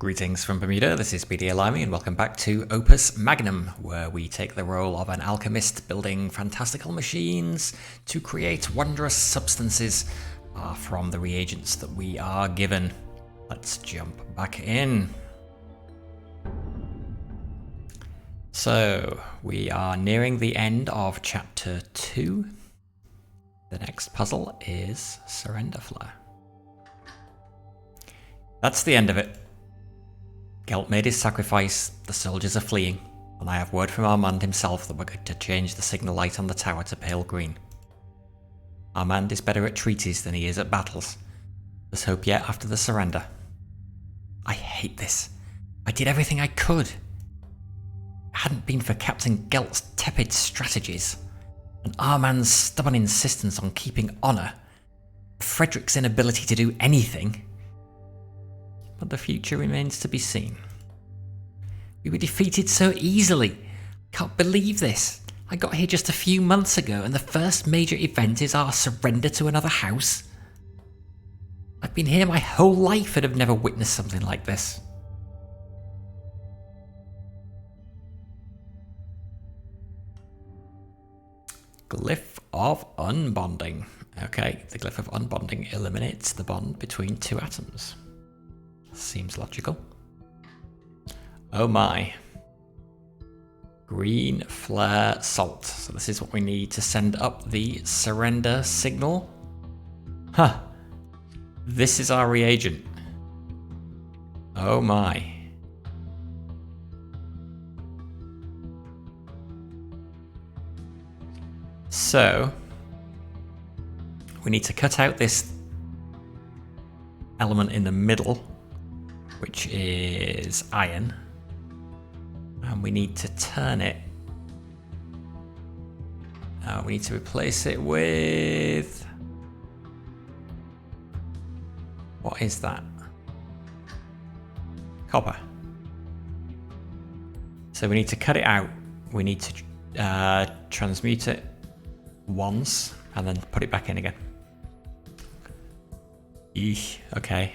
Greetings from Bermuda, this is BD Alimi and welcome back to Opus Magnum, where we take the role of an alchemist building fantastical machines to create wondrous substances from the reagents that we are given. Let's jump back in. So, we are nearing the end of chapter 2. The next puzzle is Surrender Flare. That's the end of it. Gelt made his sacrifice, the soldiers are fleeing, and I have word from Armand himself that we're going to change the signal light on the tower to pale green. Armand is better at treaties than he is at battles. There's hope yet after the surrender. I hate this. I did everything I could. It hadn't been for Captain Gelt's tepid strategies, and Armand's stubborn insistence on keeping honour, Frederick's inability to do anything. But the future remains to be seen. We were defeated so easily. Can't believe this. I got here just a few months ago and the first major event is our surrender to another house. I've been here my whole life and have never witnessed something like this. Glyph of Unbonding. Okay, the Glyph of Unbonding eliminates the bond between two atoms. Seems logical. Oh my. Green flare salt. So this is what we need to send up the surrender signal. Huh. This is our reagent. Oh my. So, we need to cut out this element in the middle, which is iron, and we need to turn it. We need to replace it with... what is that? Copper. So we need to cut it out. We need to transmute it once and then put it back in again. Eesh, okay.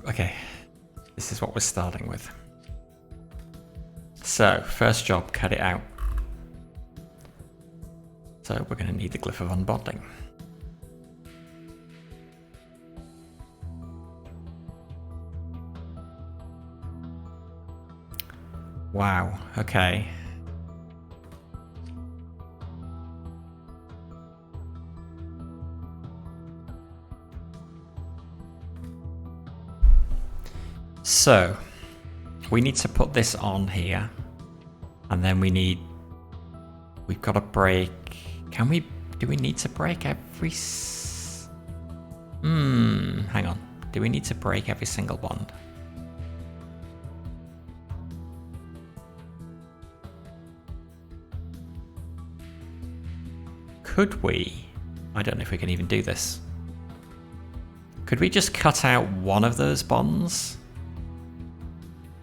Okay, this is what we're starting with. So, first job, cut it out. So we're going to need the Glyph of Unbonding. Wow, okay. So, we need to put this on here, and then we've got to break, do we need to break every, hang on, do we need to break every single bond? Could we, I don't know if we can even do this. Could we just cut out one of those bonds?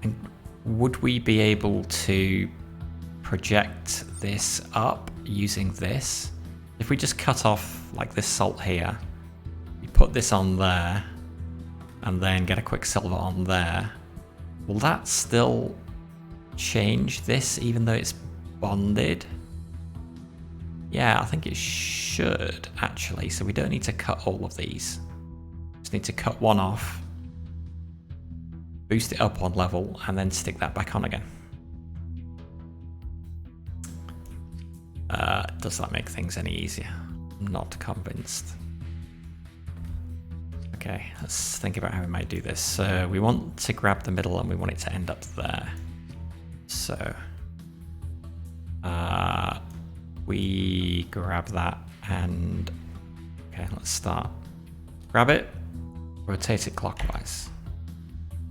And would we be able to project this up using this? If we just cut off like this salt here, we put this on there, and then get a quicksilver on there, will that still change this even though it's bonded? Yeah, I think it should actually, so we don't need to cut all of these. Just need to cut one off, boost it up one level, and then stick that back on again. Does that make things any easier? I'm not convinced. Okay, let's think about how we might do this. So we want to grab the middle and we want it to end up there. So we grab that and okay, let's start. Grab it, rotate it clockwise.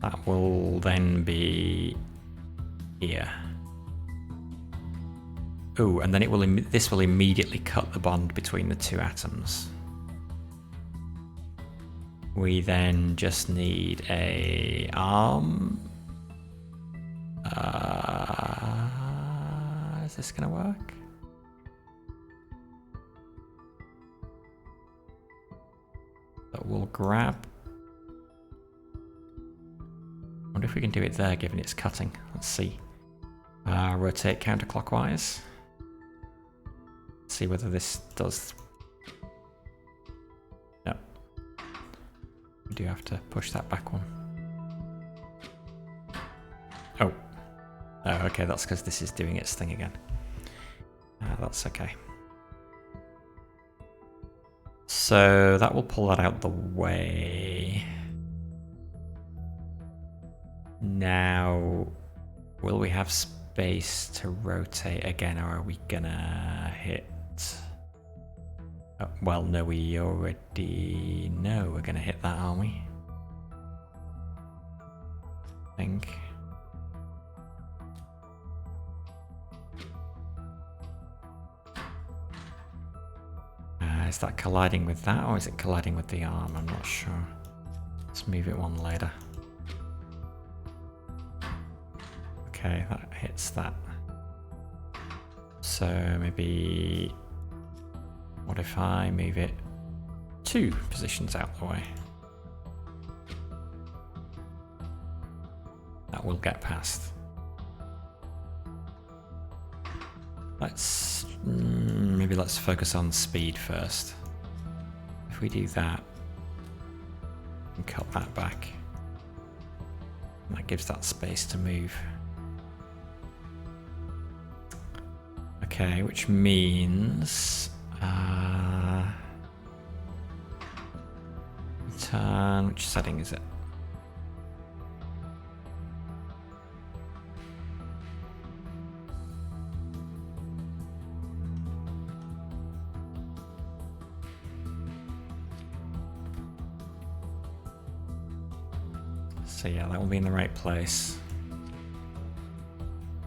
That will then be here. Ooh, and then this will immediately cut the bond between the two atoms. We then just need a arm. Is this gonna work? we'll grab... I wonder if we can do it there, given it's cutting. Let's see. Rotate counterclockwise. See whether this does... No. We do have to push that back one. Oh. Oh, okay, that's because this is doing its thing again. That's okay. So that will pull that out the way. Now, will we have space to rotate again, or are we gonna hit... Oh, well, no, we already know we're gonna hit that, aren't we? I think. Is that colliding with that, or is it colliding with the arm? I'm not sure. Let's move it one later. Okay, that hits that. So maybe... What if I move it 2 positions out the way? That will get past. Maybe let's focus on speed first. If we do that and cut that back, that gives that space to move. Okay, which means turn. Which setting is it? So yeah, that will be in the right place.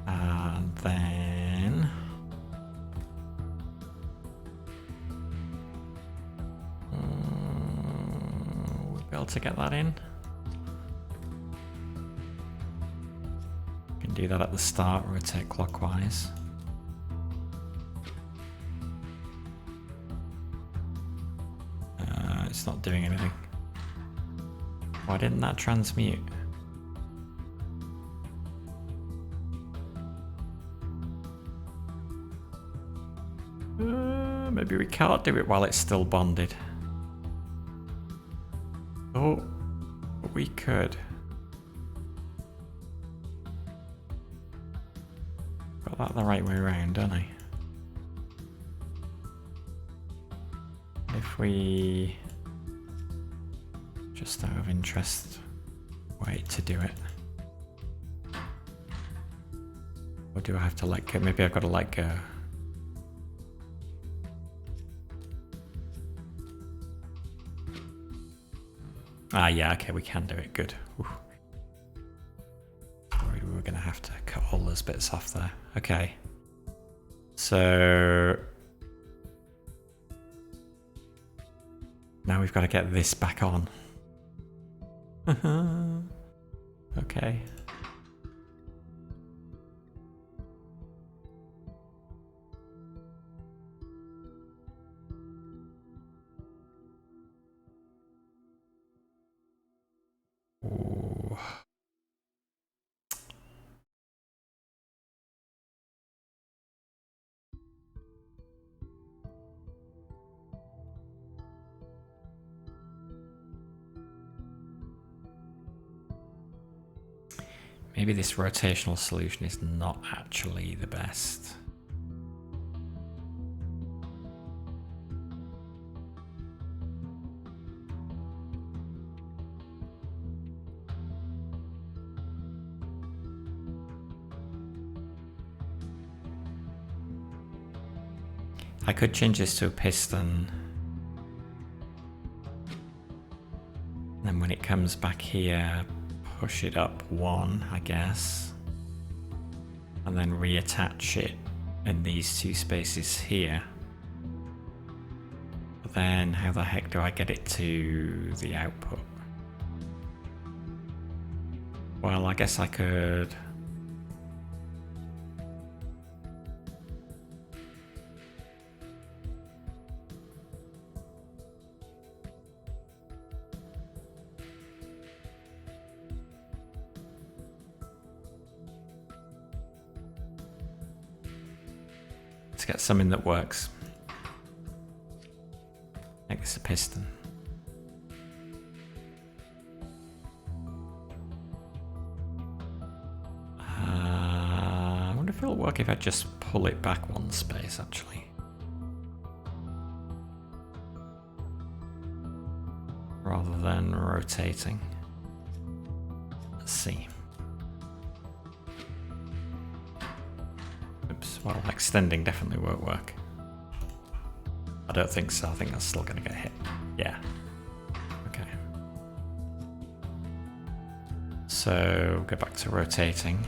And then we'll be able to get that in. Can do that at the start, rotate clockwise. It's not doing anything. Why didn't that transmute? Maybe we can't do it while it's still bonded. Oh, but we could. Got that the right way around, don't I? If we... Just out of interest, wait to do it. Or do I have to let go? Maybe I've got to let go. Ah, yeah, okay, we can do it. Good. Oof. Worried we were going to have to cut all those bits off there. Okay. So... now we've got to get this back on. Okay. Ooh. Maybe this rotational solution is not actually the best. I could change this to a piston. And then when it comes back here, push it up 1, I guess. And then reattach it in these 2 spaces here. But then how the heck do I get it to the output? Well, I guess I could... Let's get something that works. Make this a piston. I wonder if it'll work if I just pull it back one space, actually. Rather than rotating. Let's see. Oops, well, extending definitely won't work. I don't think so. I think that's still going to get hit. Yeah. Okay. So, go back to rotating.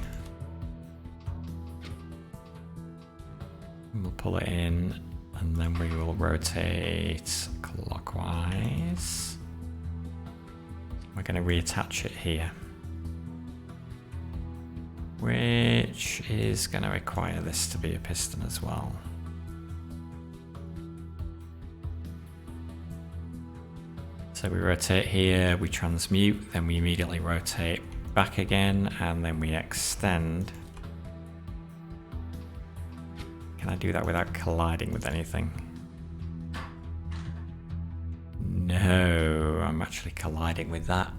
We'll pull it in, and then we will rotate clockwise. We're going to reattach it here, which is going to require this to be a piston as well. So we rotate here, we transmute, then we immediately rotate back again, and then we extend. Can I do that without colliding with anything? No, I'm actually colliding with that.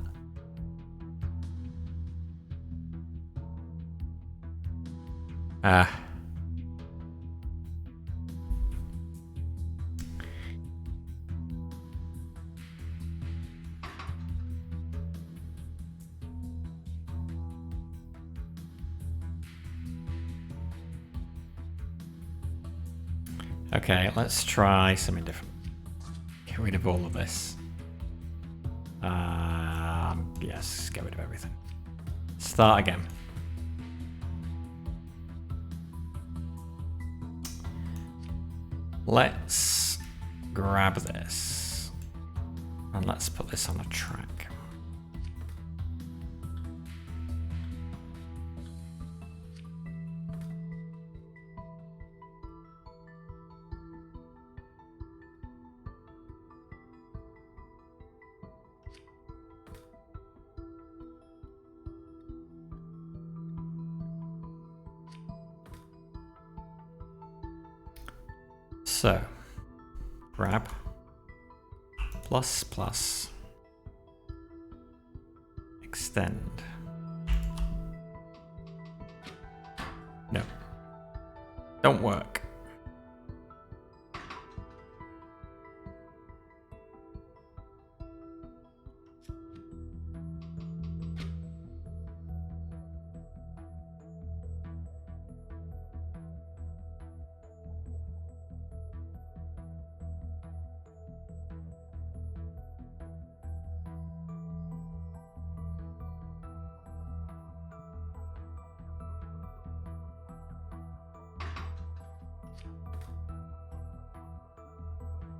Okay, let's try something different. Get rid of all of this. Yes, get rid of everything. Start again. Let's grab this and let's put this on a track. So, grab, plus, plus, extend. No, don't work.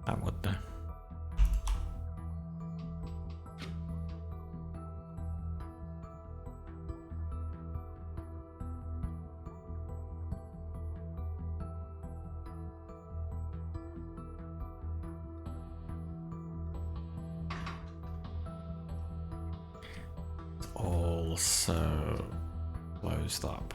That would do. Also closed up.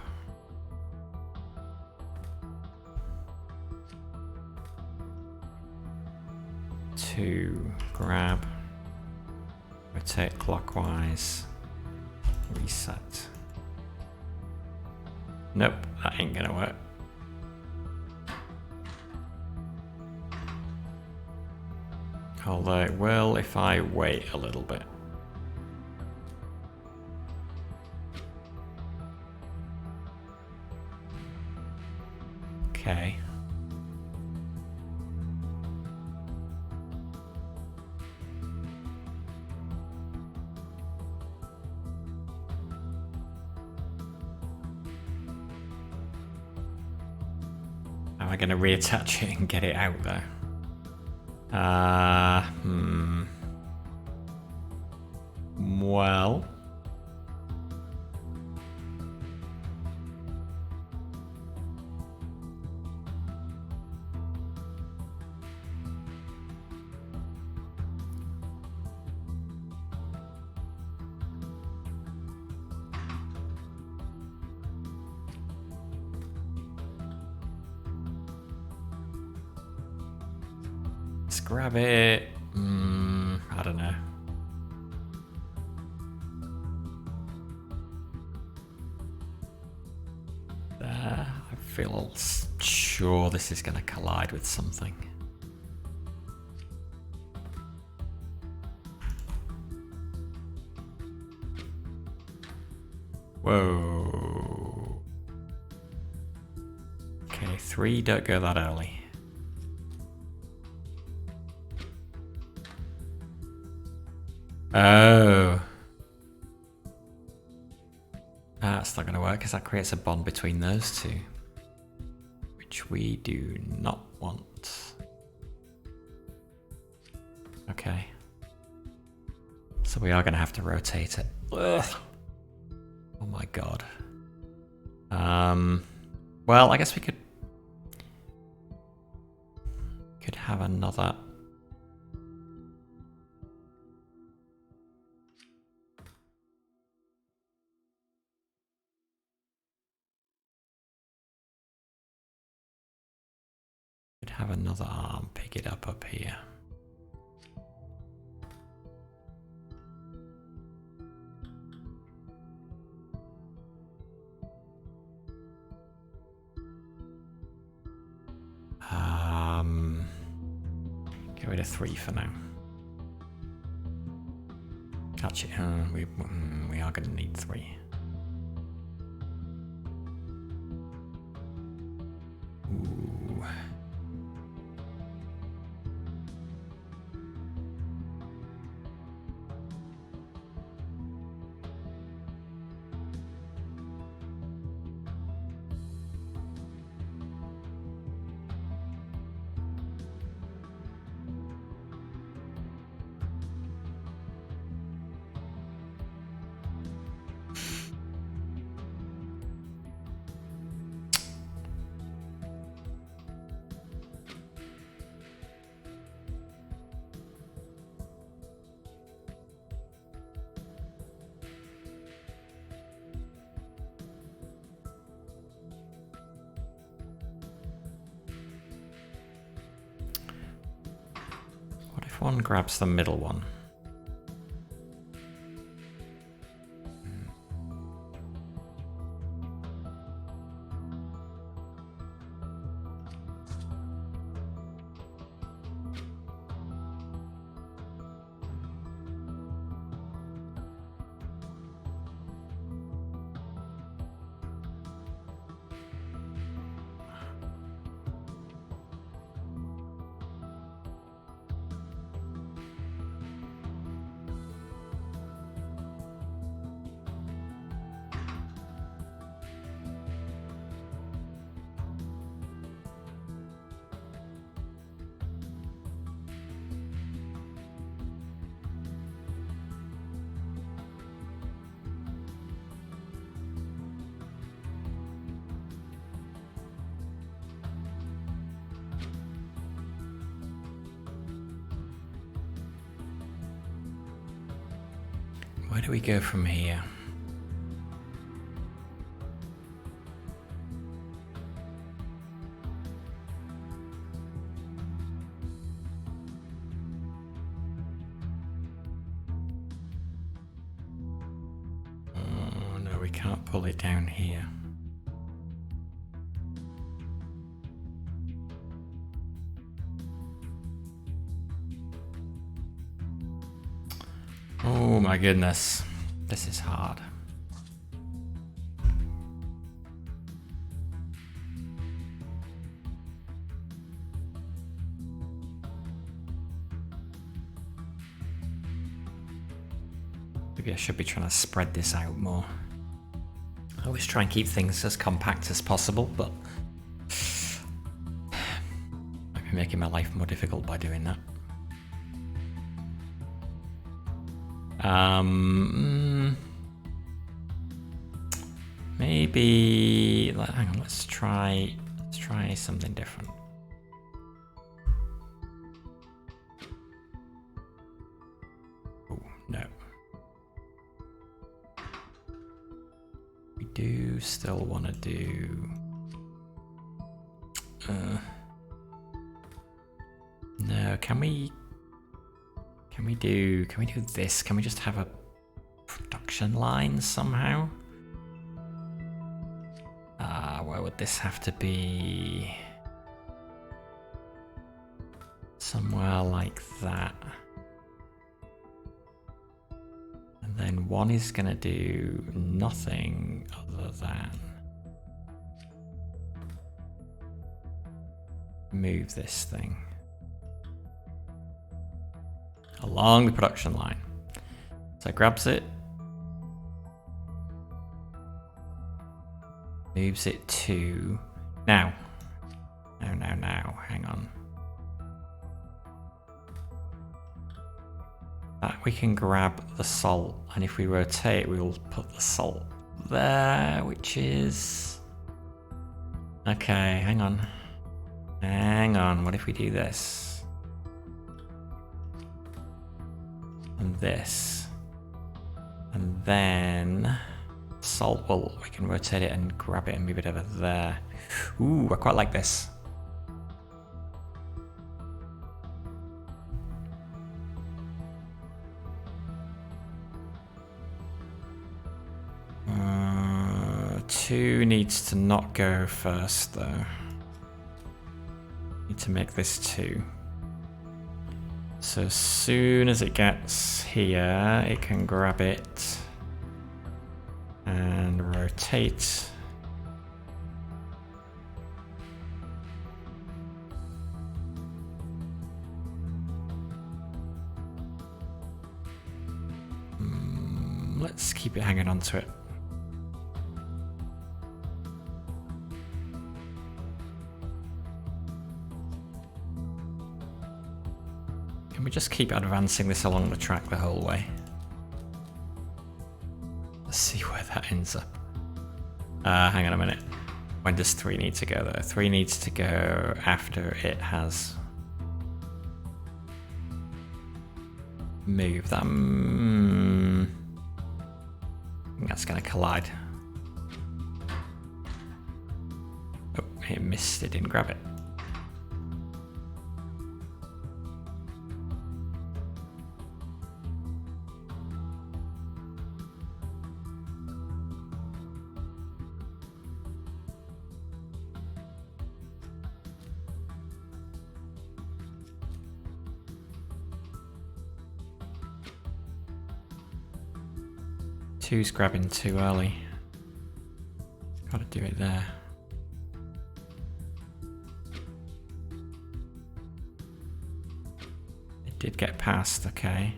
To grab, rotate clockwise, reset. Nope, that ain't gonna work. Although it will if I wait a little bit. Okay. Am I going to reattach it and get it out there? Well. grab it. I don't know. There. I feel sure this is going to collide with something. Whoa. Okay, 3, don't go that early. Oh. That's not going to work because that creates a bond between those two, which we do not want. Okay. So we are going to have to rotate it. Ugh. Oh my god. Well, I guess we could have another. Could have another arm pick it up here. Get rid of 3 for now. Actually, we are going to need 3. Ooh. One grabs the middle one. Where do we go from here? Oh no, we can't pull it down here. Oh my goodness, this is hard. Maybe I should be trying to spread this out more. I always try and keep things as compact as possible, but I've been making my life more difficult by doing that. Maybe, hang on, let's try something different. Oh, no. We do still want to do... no, No, can we do this? Can we just have a production line somehow? Where would this have to be? Somewhere like that. And then one is gonna do nothing other than move this thing along the production line. So it grabs it, moves it to now, hang on. That we can grab the salt, and if we rotate, we will put the salt there, which is okay. Hang on. What if we do this and this, and then salt will, we can rotate it and grab it and move it over there. Ooh, I quite like this. Two needs to not go first though. Need to make this 2. So as soon as it gets here, it can grab it and rotate. Let's keep it hanging on to it. Can we just keep advancing this along the track the whole way? Let's see where that ends up. Hang on a minute. When does 3 need to go though? 3 needs to go after it has moved that. I think that's going to collide. Oh, it missed. It didn't grab it. Two's grabbing too early. Gotta do it there. It did get past, okay.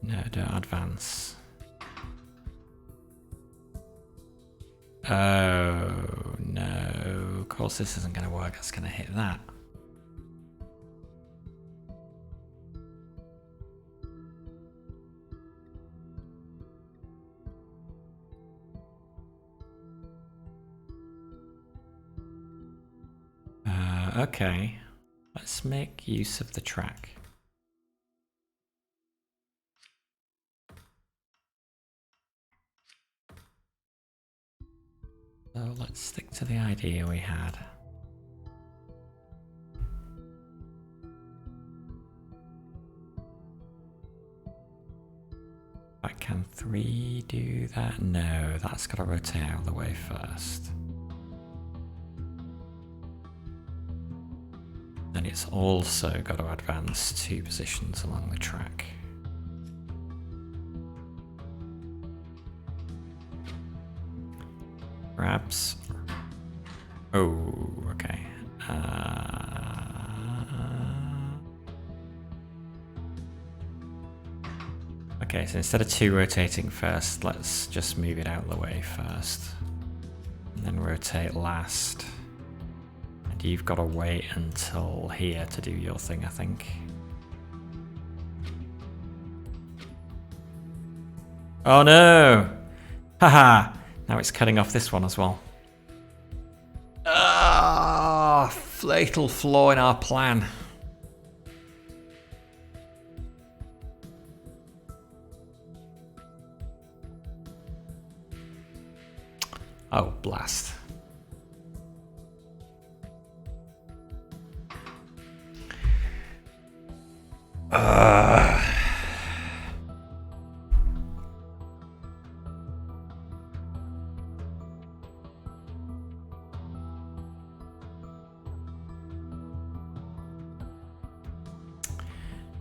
No, don't advance. Oh no, of course this isn't gonna work, it's gonna hit that. Okay, let's make use of the track. So let's stick to the idea we had. But can 3 do that? No, that's got to rotate out of the way first. Then it's also got to advance 2 positions along the track. Grabs. Oh, okay. Okay, so instead of 2 rotating first, let's just move it out of the way first. And then rotate last. You've got to wait until here to do your thing, I think. Oh no! Haha! Now it's cutting off this one as well. Ah! Fatal flaw in our plan. Oh, blast.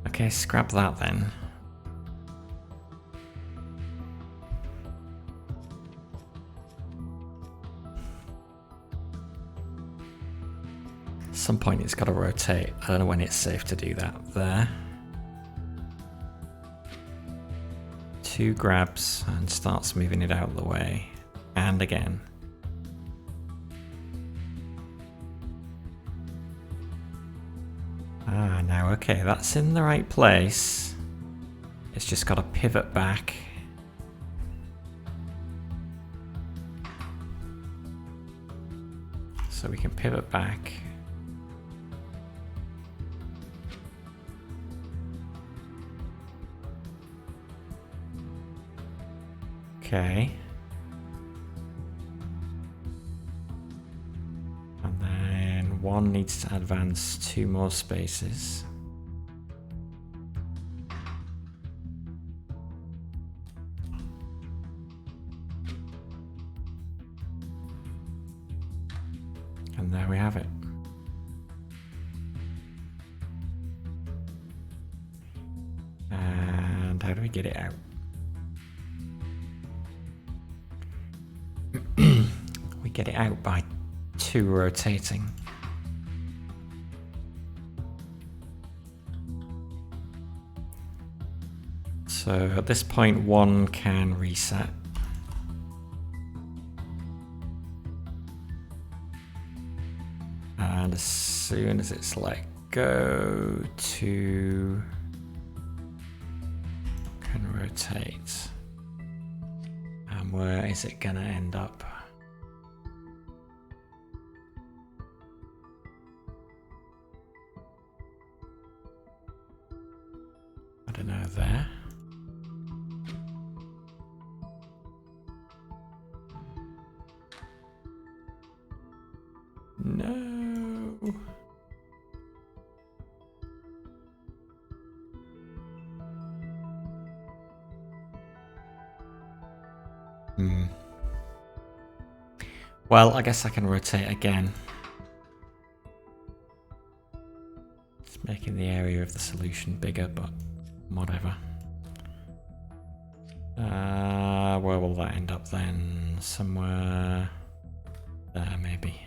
Okay, scrap that then. At some point it's got to rotate. I don't know when it's safe to do that. There. 2 grabs and starts moving it out of the way. And again. Ah, now okay, that's in the right place. It's just got to pivot back. So we can pivot back. Okay. And then 1 needs to advance 2 more spaces. And there we have it. And how do we get it out? We get it out by 2 rotating. So at this point 1 can reset. And as soon as it's let go, 2 can rotate. And where is it gonna end up? I don't know, there. No. Well, I guess I can rotate again. It's making the area of the solution bigger, but whatever. Where will that end up then? Somewhere there, maybe.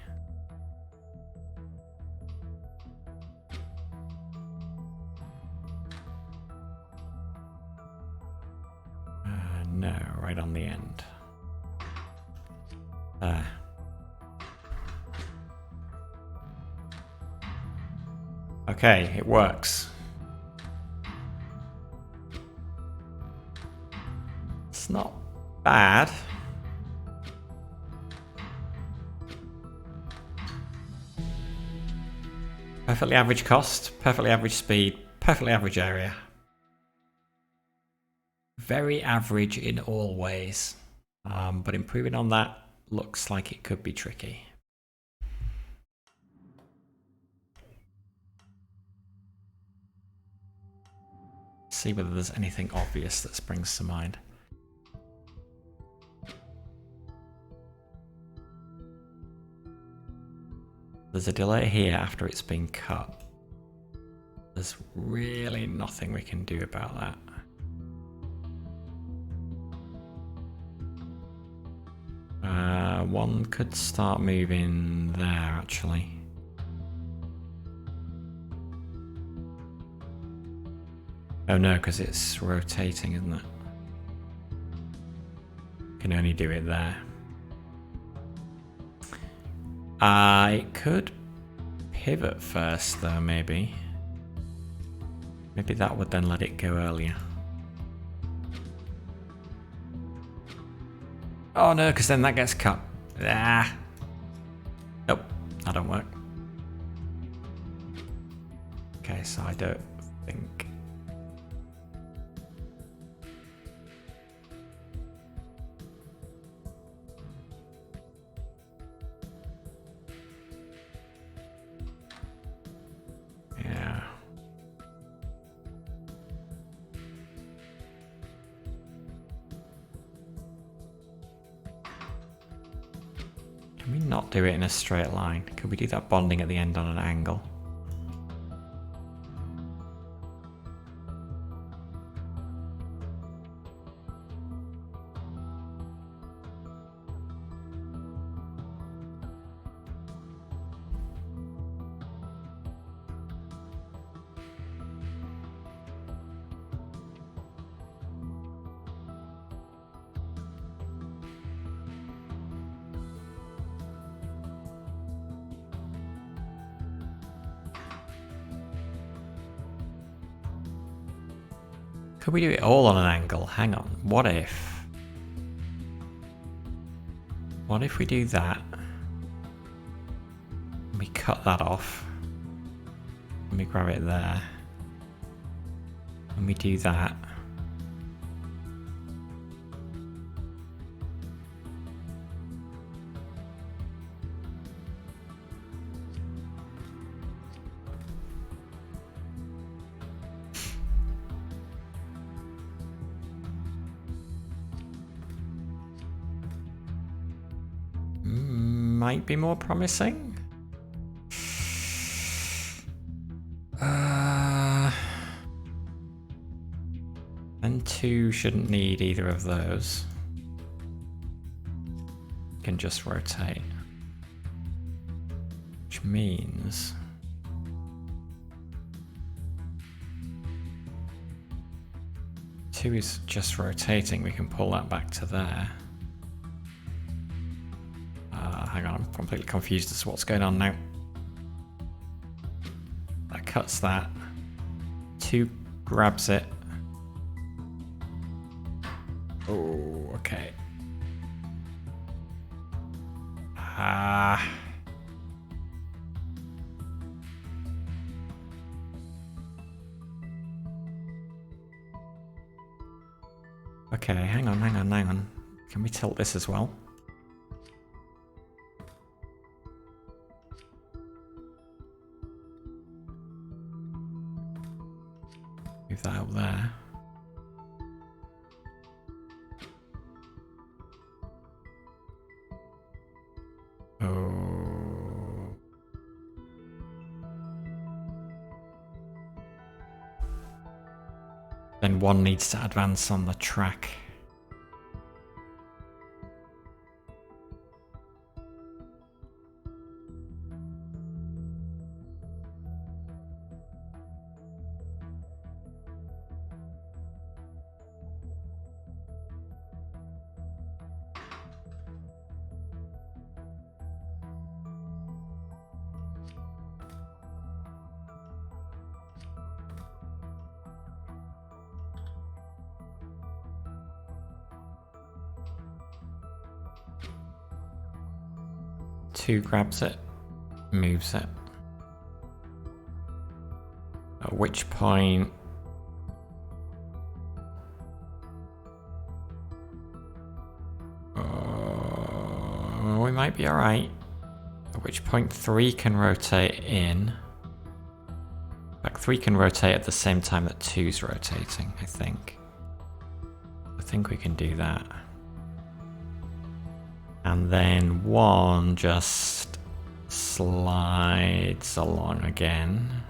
No, right on the end. There. Okay, it works. It's not bad. Perfectly average cost, perfectly average speed, perfectly average area. Very average in all ways, but improving on that looks like it could be tricky. See whether there's anything obvious that springs to mind. There's a delay here after it's been cut. There's really nothing we can do about that. One could start moving there, actually. Oh no, because it's rotating, isn't it? Can only do it there. It could pivot first, though, maybe. Maybe that would then let it go earlier. Oh no, because then that gets cut. Ah. Nope, that don't work. Okay, so I don't think. Can we not do it in a straight line? Could we do that bonding at the end on an angle? Could we do it all on an angle? Hang on. What if we do that? And we cut that off. And we grab it there. And we do that. Might be more promising. And 2 shouldn't need either of those. Can just rotate. Which means two is just rotating. We can pull that back to there. Hang on, I'm completely confused as to what's going on now. That cuts that. 2 grabs it. Oh, okay. Okay, hang on. Can we tilt this as well? Move that up there. Oh. Then 1 needs to advance on the track. Two grabs it, moves it. At which point we might be alright. At which point 3 can rotate in. In fact, 3 can rotate at the same time that 2's rotating, I think. I think we can do that. And then 1 just slides along again.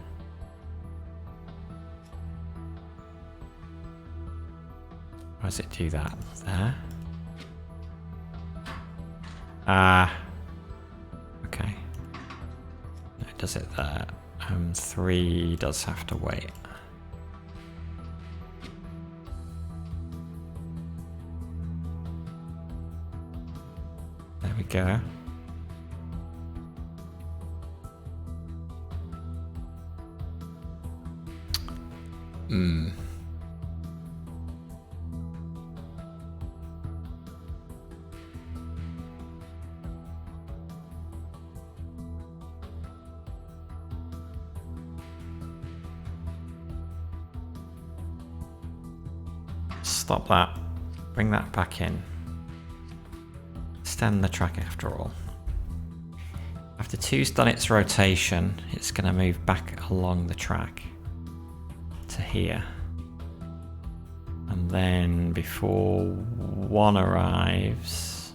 Why does it do that? There. Okay. It does it there. 3 does have to wait. There we go. Stop that. Bring that back in. Extend the track after all. After 2's done its rotation, it's going to move back along the track to here. And then before 1 arrives,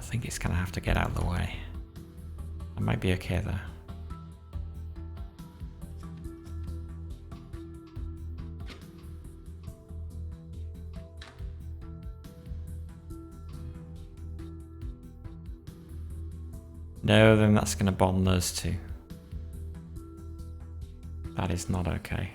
think it's gonna have to get out of the way. I might be okay there. No, then that's gonna bond those two. That is not okay.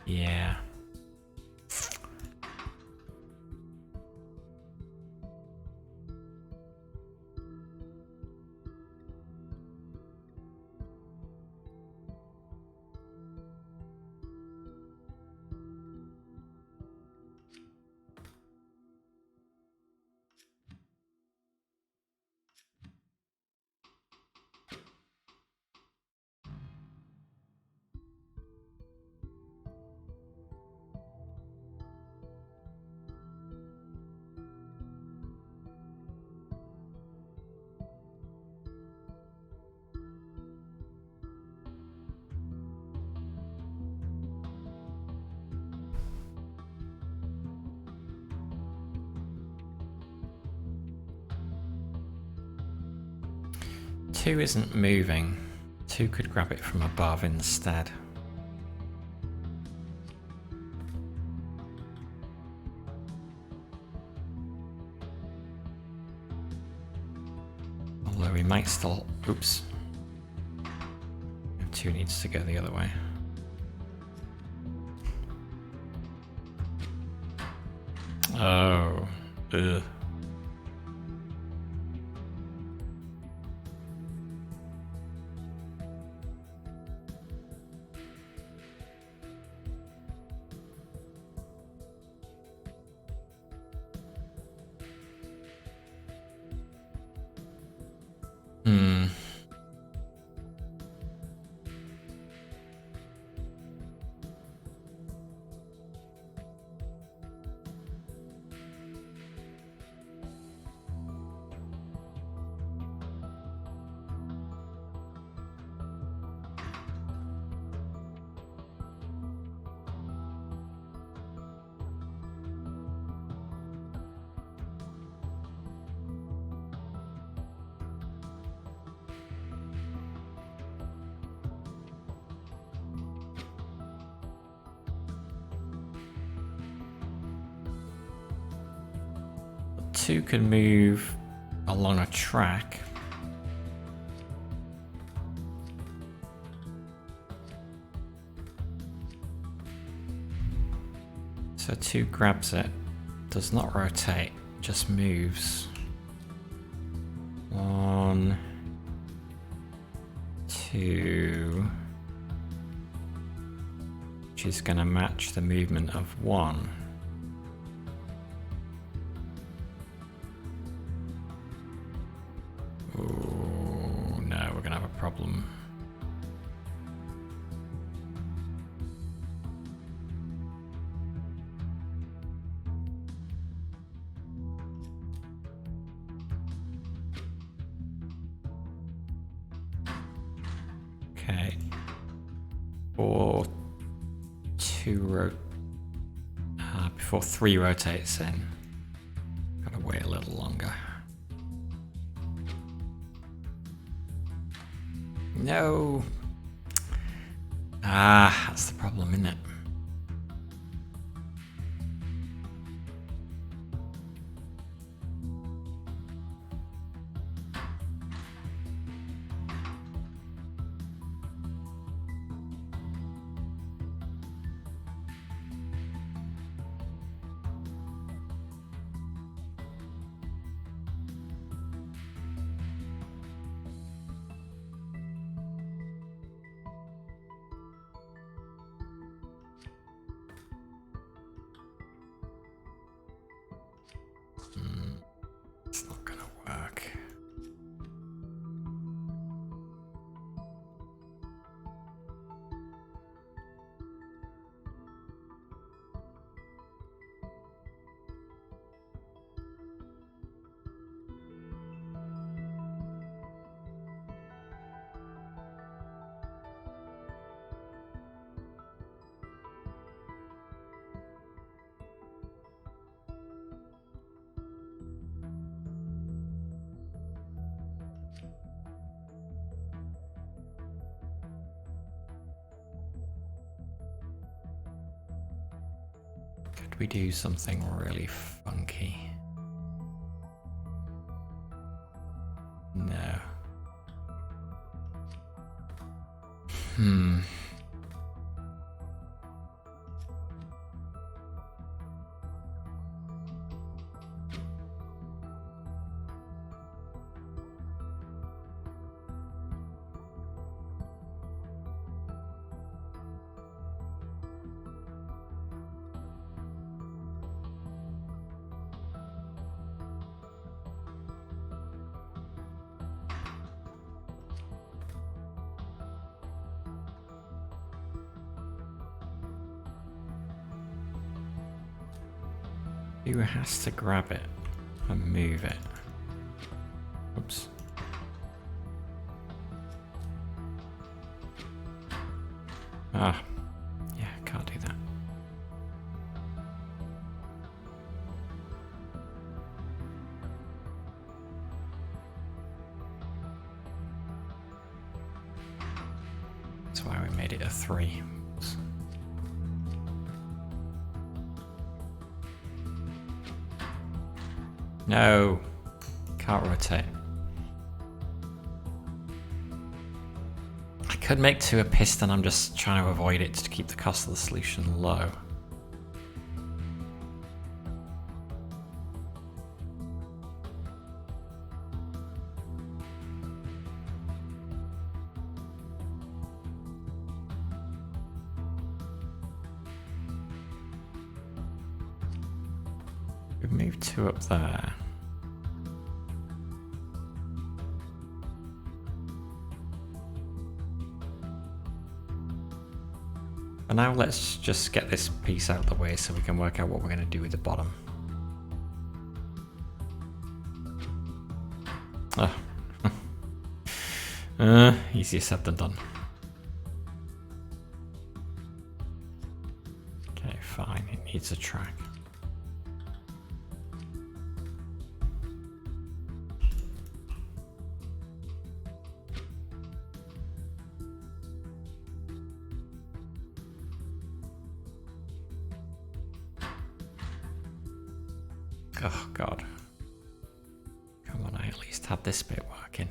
Yeah. Two isn't moving. Two could grab it from above instead. Although we might still... Oops. Two needs to go the other way. Oh. Ugh. Two can move along a track. So two grabs it, does not rotate, just moves. 1, 2, which is going to match the movement of 1. Oh no, we're gonna have a problem. Okay. Or before 3 rotates in. Gotta wait a little longer. No. Ah, that's the problem, isn't it? Could we do something really funky? No. Who has to grab it and move it? Oops. Ah, yeah, can't do that. That's why we made it a 3. Oops. No, can't rotate. I could make 2 a piston, I'm just trying to avoid it to keep the cost of the solution low. We've moved 2 up there. And now let's just get this piece out of the way so we can work out what we're going to do with the bottom. Easier said than done. Okay, fine, it needs a track. Oh god. Come on, I at least had this bit working.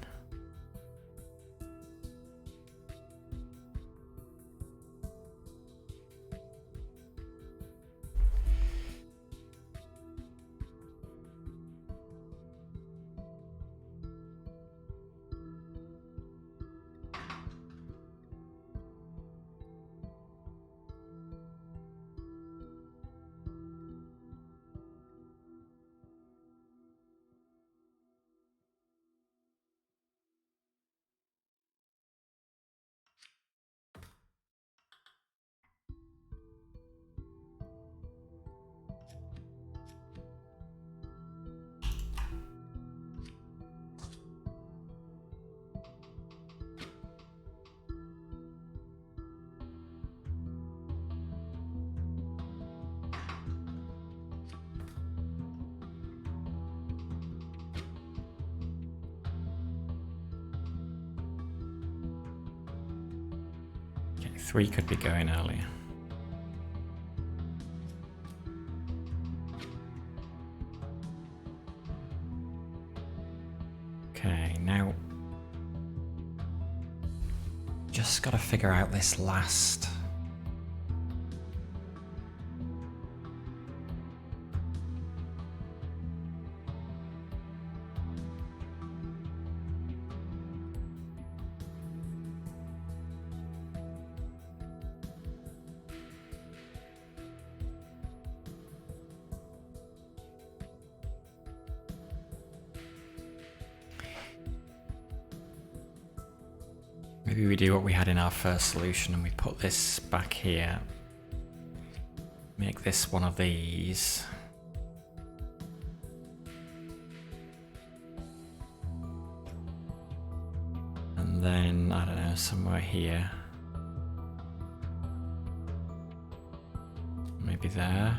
Okay, 3 could be going earlier. Okay, now just gotta figure out this last. Maybe we do what we had in our first solution and we put this back here. Make this one of these. And then, I don't know, somewhere here. Maybe there.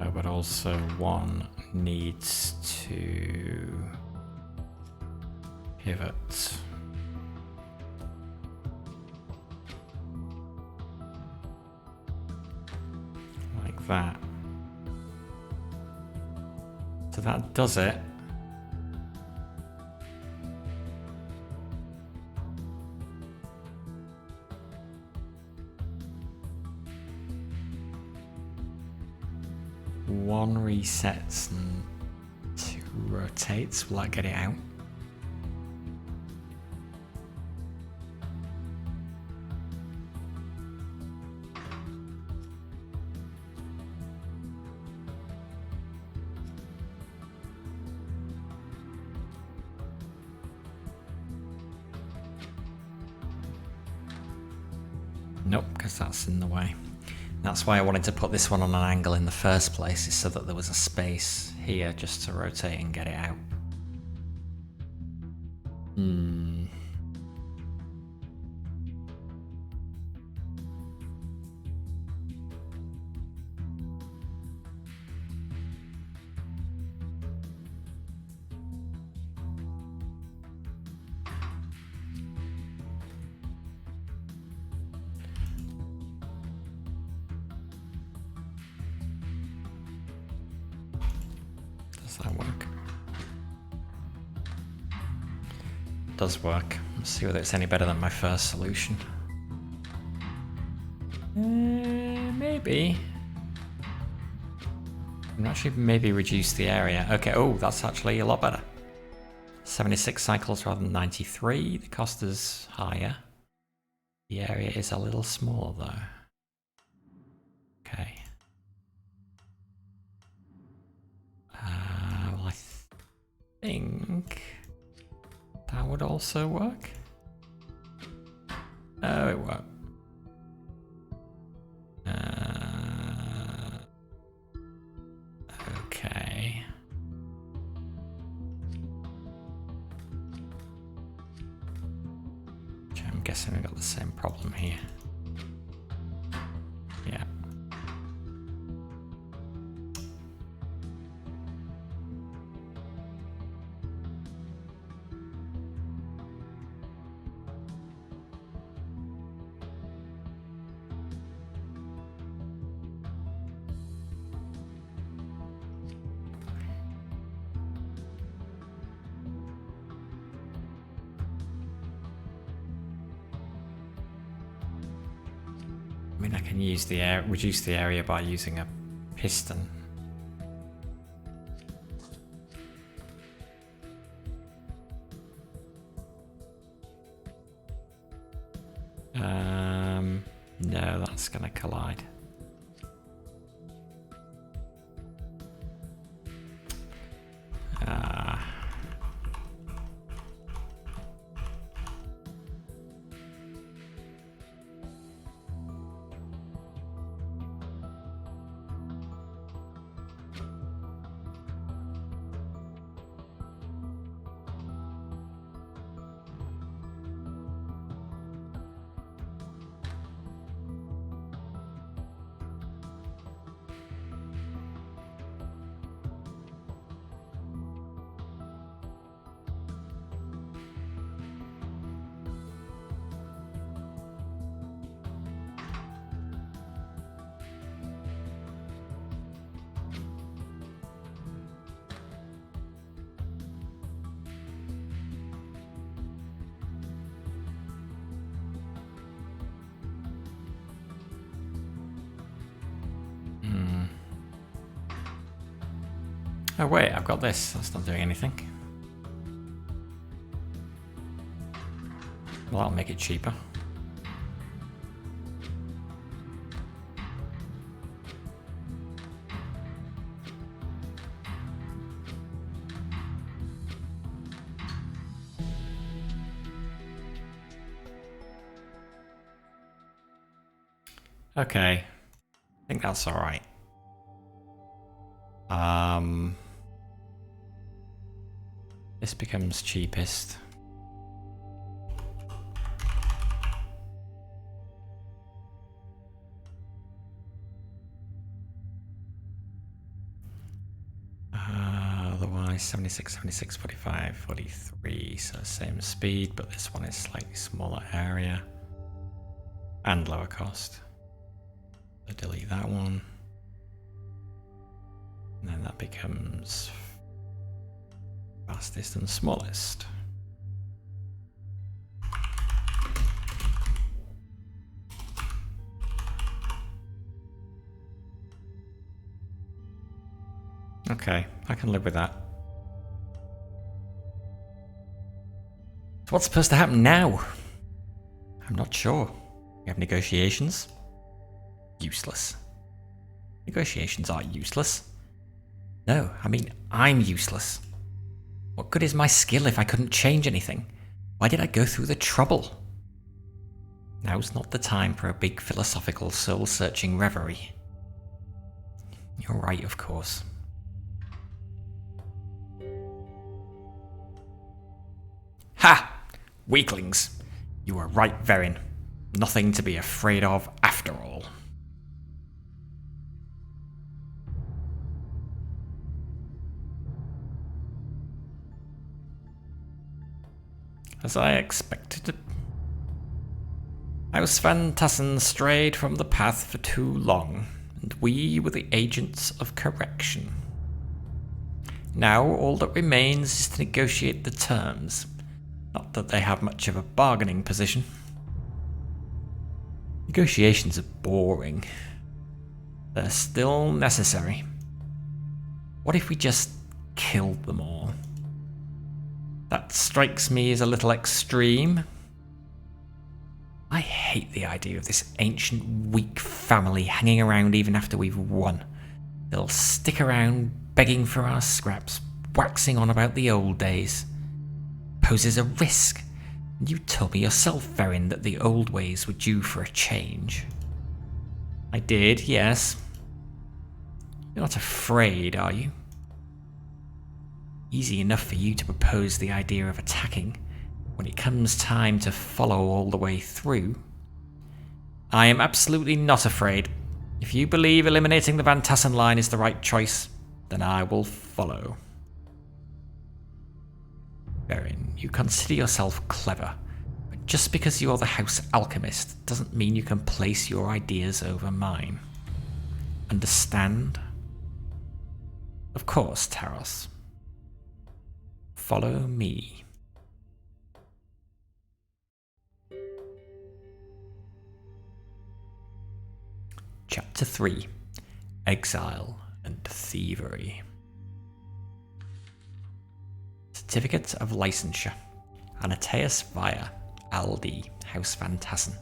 Oh, but also one needs to pivot. that. So that does it. One resets and 2 rotates. Will that get it out? Nope, because that's in the way. That's why I wanted to put this one on an angle in the first place, is so that there was a space here just to rotate and get it out. Does that work? Does work. Let's see whether it's any better than my first solution. Maybe. I'm actually maybe reduce the area. Okay, oh, that's actually a lot better. 76 cycles rather than 93. The cost is higher. The area is a little smaller though. Okay. Well, I think that would also work. Oh, it won't. Okay. I'm guessing we've got the same problem here. Yeah. I mean, I can use the air, reduce the area by using a piston. No, that's gonna collide. Oh wait, I've got this. That's not doing anything. Well, that'll make it cheaper. Okay, I think that's all right. This becomes cheapest. Otherwise 76, 76, 45, 43, so same speed, but this one is slightly smaller area and lower cost. So delete that one. And then that becomes fastest and smallest. Okay, I can live with that. So what's supposed to happen now? I'm not sure. We have negotiations? Useless. Negotiations are useless. No, I mean, I'm useless. What good is my skill if I couldn't change anything? Why did I go through the trouble? Now's not the time for a big philosophical soul-searching reverie. You're right, of course. Ha! Weaklings! You were right, Verin. Nothing to be afraid of after all. As I expected. House Van Tassen strayed from the path for too long, and we were the agents of correction. Now all that remains is to negotiate the terms. Not that they have much of a bargaining position. Negotiations are boring. They're still necessary. What if we just killed them all? That strikes me as a little extreme. I hate the idea of this ancient, weak family hanging around even after we've won. They'll stick around begging for our scraps, waxing on about the old days. Poses a risk. And you told me yourself, Verin, that the old ways were due for a change. I did, yes. You're not afraid, are you? Easy enough for you to propose the idea of attacking. When it comes time to follow all the way through, I am absolutely not afraid. If you believe eliminating the Van Tassen line is the right choice, then I will follow. Verin, you consider yourself clever, but just because you're the House Alchemist doesn't mean you can place your ideas over mine. Understand? Of course, Taros. Follow me. Chapter 3. Exile and Thievery. Certificate of Licensure. Anateus Via, LD, House Van Tassen.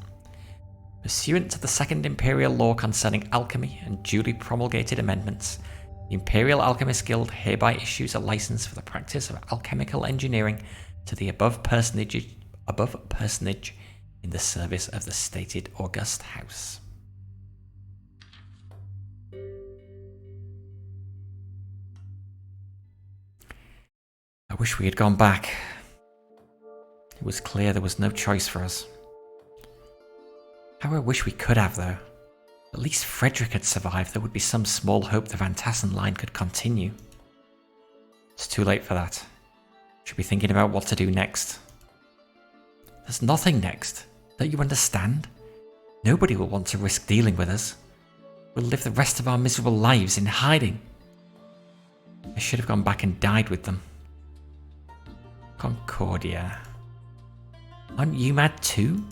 Pursuant to the Second Imperial Law concerning alchemy and duly promulgated amendments, the Imperial Alchemist Guild hereby issues a license for the practice of alchemical engineering to the above personage in the service of the stated august house. I wish we had gone back. It was clear there was no choice for us. How I wish we could have, though. At least Frederick had survived. There would be some small hope the Van Tassen line could continue. It's too late for that. Should be thinking about what to do next. There's nothing next. Don't you understand? Nobody will want to risk dealing with us. We'll live the rest of our miserable lives in hiding. I should have gone back and died with them. Concordia. Aren't you mad too?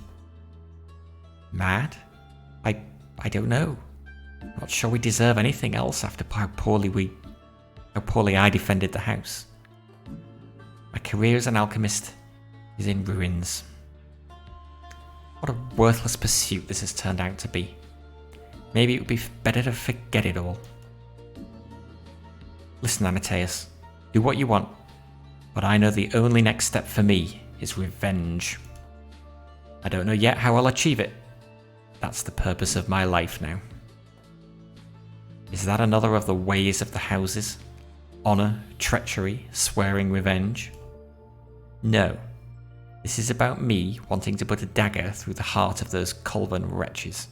Mad? I don't know. Not sure we deserve anything else after how poorly I defended the house. My career as an alchemist is in ruins. What a worthless pursuit this has turned out to be. Maybe it would be better to forget it all. Listen, Anateus, do what you want, but I know the only next step for me is revenge. I don't know yet how I'll achieve it. That's the purpose of my life now. Is that another of the ways of the houses? Honor, treachery, swearing revenge? No. This is about me wanting to put a dagger through the heart of those Colvin wretches.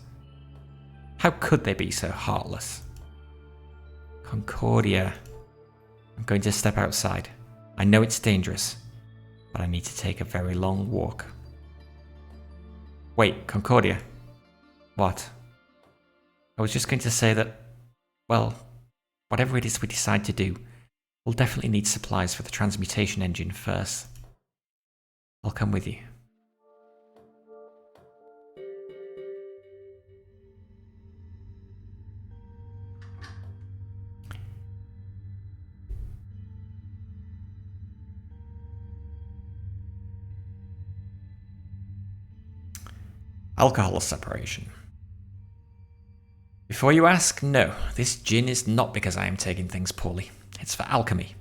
How could they be so heartless? Concordia. I'm going to step outside. I know it's dangerous, but I need to take a very long walk. Wait, Concordia. What? I was just going to say that, well, whatever it is we decide to do, we'll definitely need supplies for the transmutation engine first. I'll come with you. Alcohol separation. Before you ask, no, this gin is not because I am taking things poorly. It's for alchemy.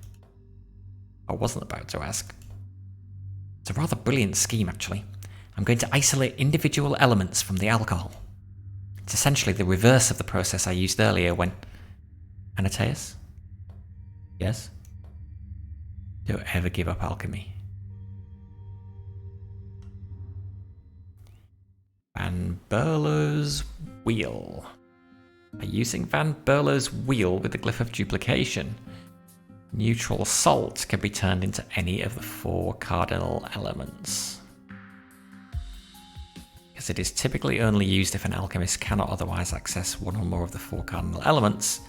I wasn't about to ask. It's a rather brilliant scheme, actually. I'm going to isolate individual elements from the alcohol. It's essentially the reverse of the process I used earlier when... Anateus? Yes? Don't ever give up alchemy. Van Berlo's wheel. By using Van Berlo's wheel with the glyph of duplication, neutral salt can be turned into any of the 4 cardinal elements. Because it is typically only used if an alchemist cannot otherwise access one or more of the 4 cardinal elements,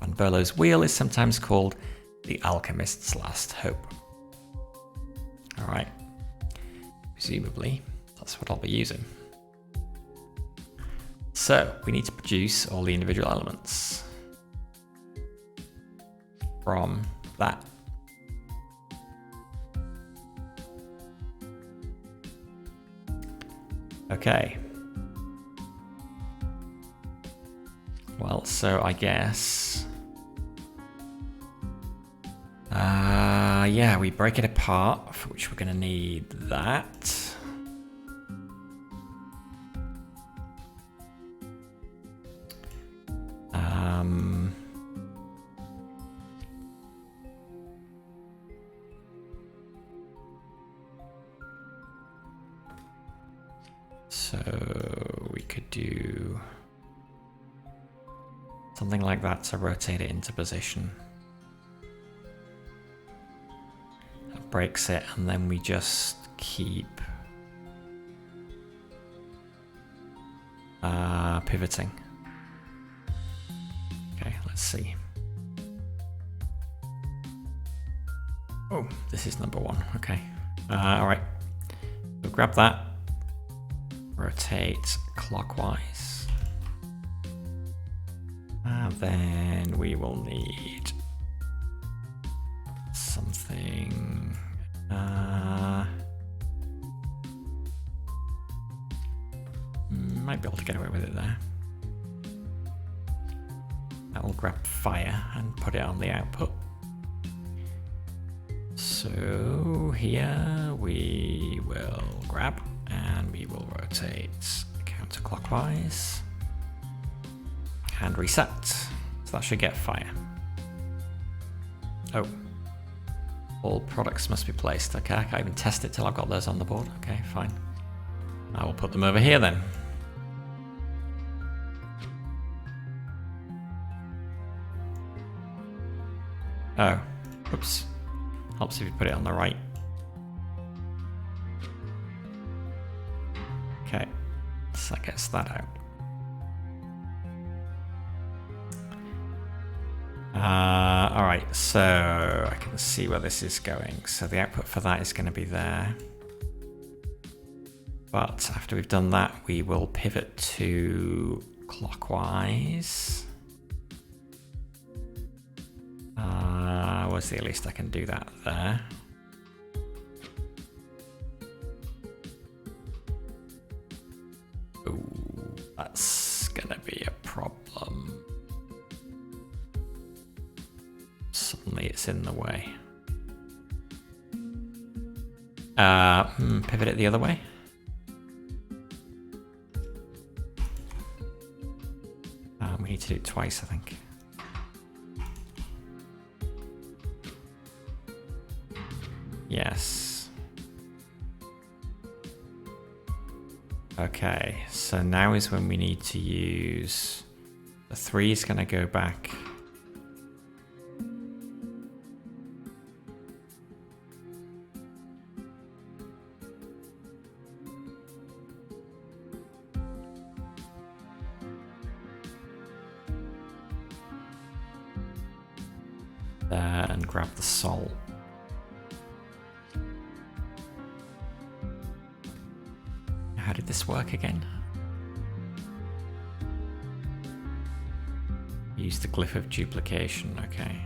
Van Berlo's wheel is sometimes called the alchemist's last hope. Alright. Presumably, that's what I'll be using. So, we need to produce all the individual elements from that. Okay. Well, so I guess... yeah, we break it apart, for which we're going to need that. So we could do something like that to rotate it into position. That breaks it, and then we just keep pivoting. Okay, let's see. Oh, this is number 1. Okay. All right. So grab that. Rotate clockwise. And then we will need something. Might be able to get away with it there. That will grab fire and put it on the output. So here we will grab and we will rotate counterclockwise and reset. So that should get fire. Oh, all products must be placed. Okay, I can't even test it till I've got those on the board. Okay, fine. I will put them over here then. Oh, oops. Helps if you put it on the right. Okay, so that gets that out. Alright, so I can see where this is going. So the output for that is going to be there. But after we've done that, we will pivot to clockwise. What's the least I can do that there? Ooh, that's gonna be a problem. Suddenly it's in the way. Pivot it the other way. We need to do it twice, I think. Yes. Okay, so now is when we need to use... The 3 is going to go back. there and grab the salt. How did this work again? Use the glyph of duplication, okay.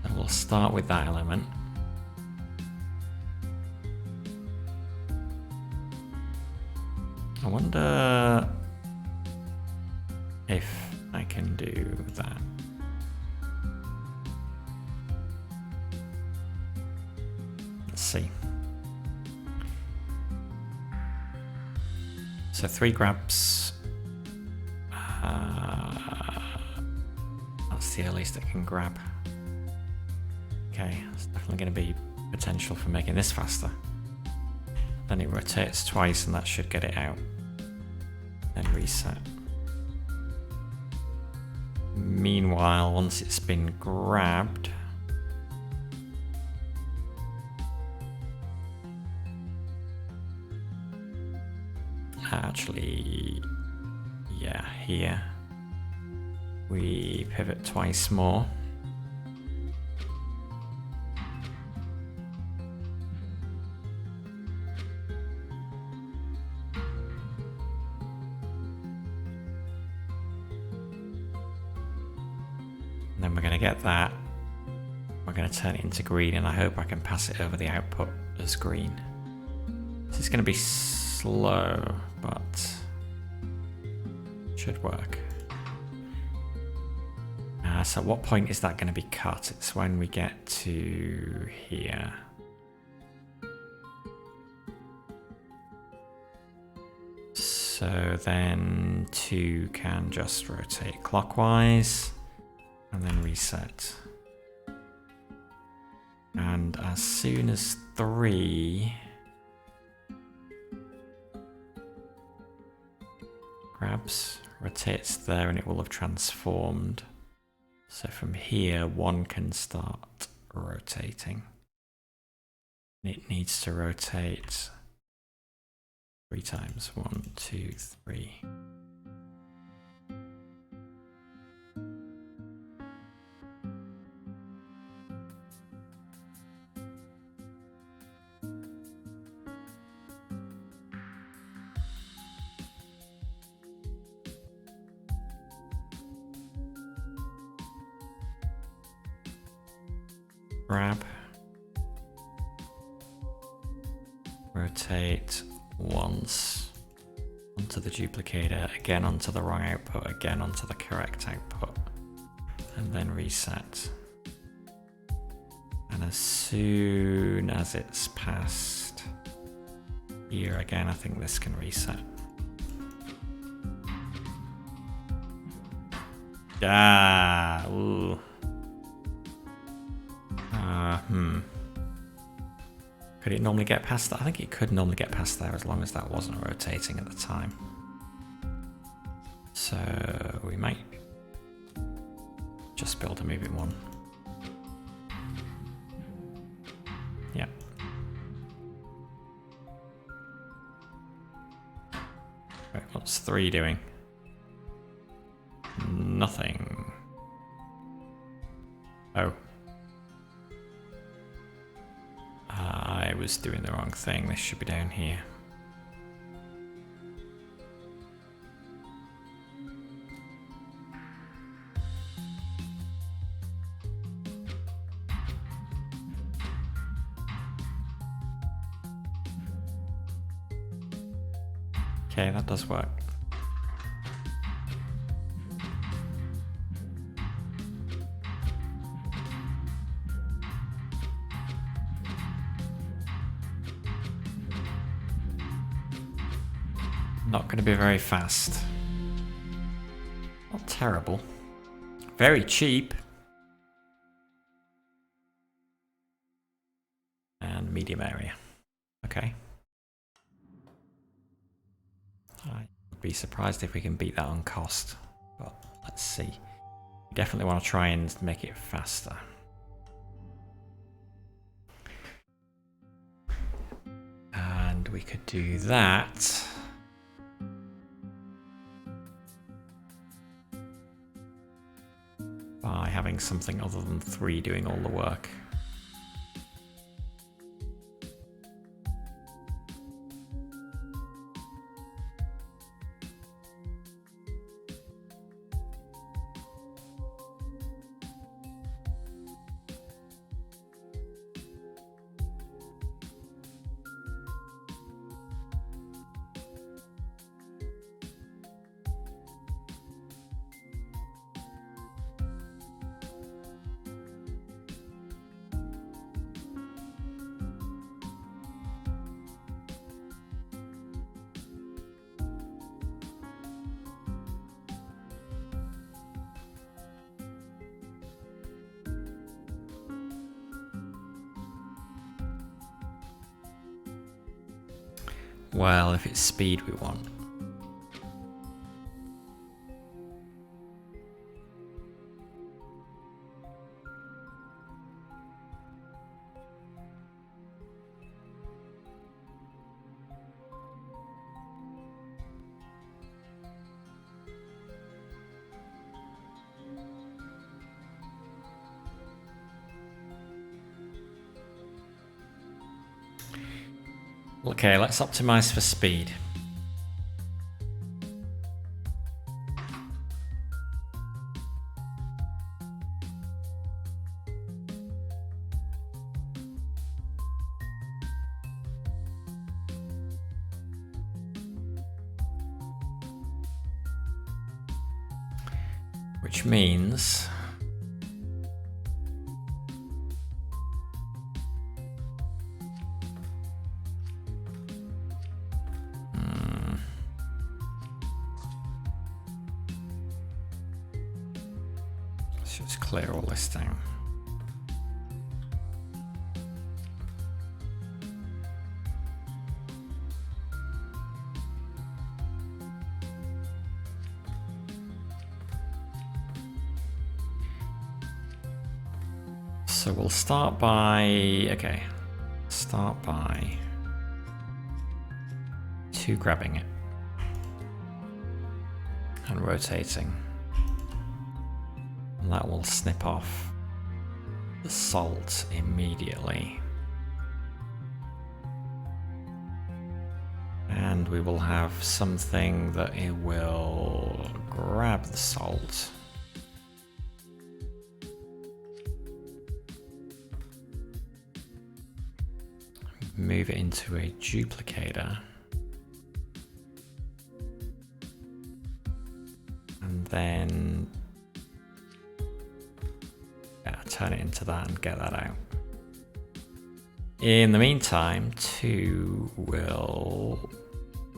So we'll start with that element. I wonder if I can do that. Let's see. So 3 grabs. That's the earliest it can grab. Okay, there's definitely going to be potential for making this faster. Then it rotates twice and that should get it out. Then reset. Meanwhile, once it's been grabbed, actually, yeah, here we pivot twice more. Then we're going to get that, we're going to turn it into green, and I hope I can pass it over the output as green. This is going to be slow, but should work. So at what point is that going to be cut? It's when we get to here. So then 2 can just rotate clockwise. And then reset. And as soon as 3 grabs, rotates there, and it will have transformed. So from here, 1 can start rotating. It needs to rotate 3 times. 1, 2, 3. Grab, rotate once onto the duplicator, again onto the wrong output, again onto the correct output, and then reset. And as soon as it's past here again, I think this can reset. Ah, ooh. Could it normally get past that? I think it could normally get past there as long as that wasn't rotating at the time. So we might just be able to move it 1. Yeah. Wait, what's 3 doing? Nothing. Oh. I was doing the wrong thing. This should be down here. Okay, that does work. Not going to be very fast. Not terrible. Very cheap. And medium area. Okay. I'd be surprised if we can beat that on cost. But let's see. We definitely want to try and make it faster. And we could do that. By having something other than 3 doing all the work. Well, if it's speed we want. Okay, let's optimize for speed. Which means let's just clear all this down. So we'll start by, start by 2 grabbing it and rotating. And that will snip off the salt immediately. And we will have something that it will grab the salt. Move it into a duplicator. And then turn it into that and get that out. In the meantime, 2 will...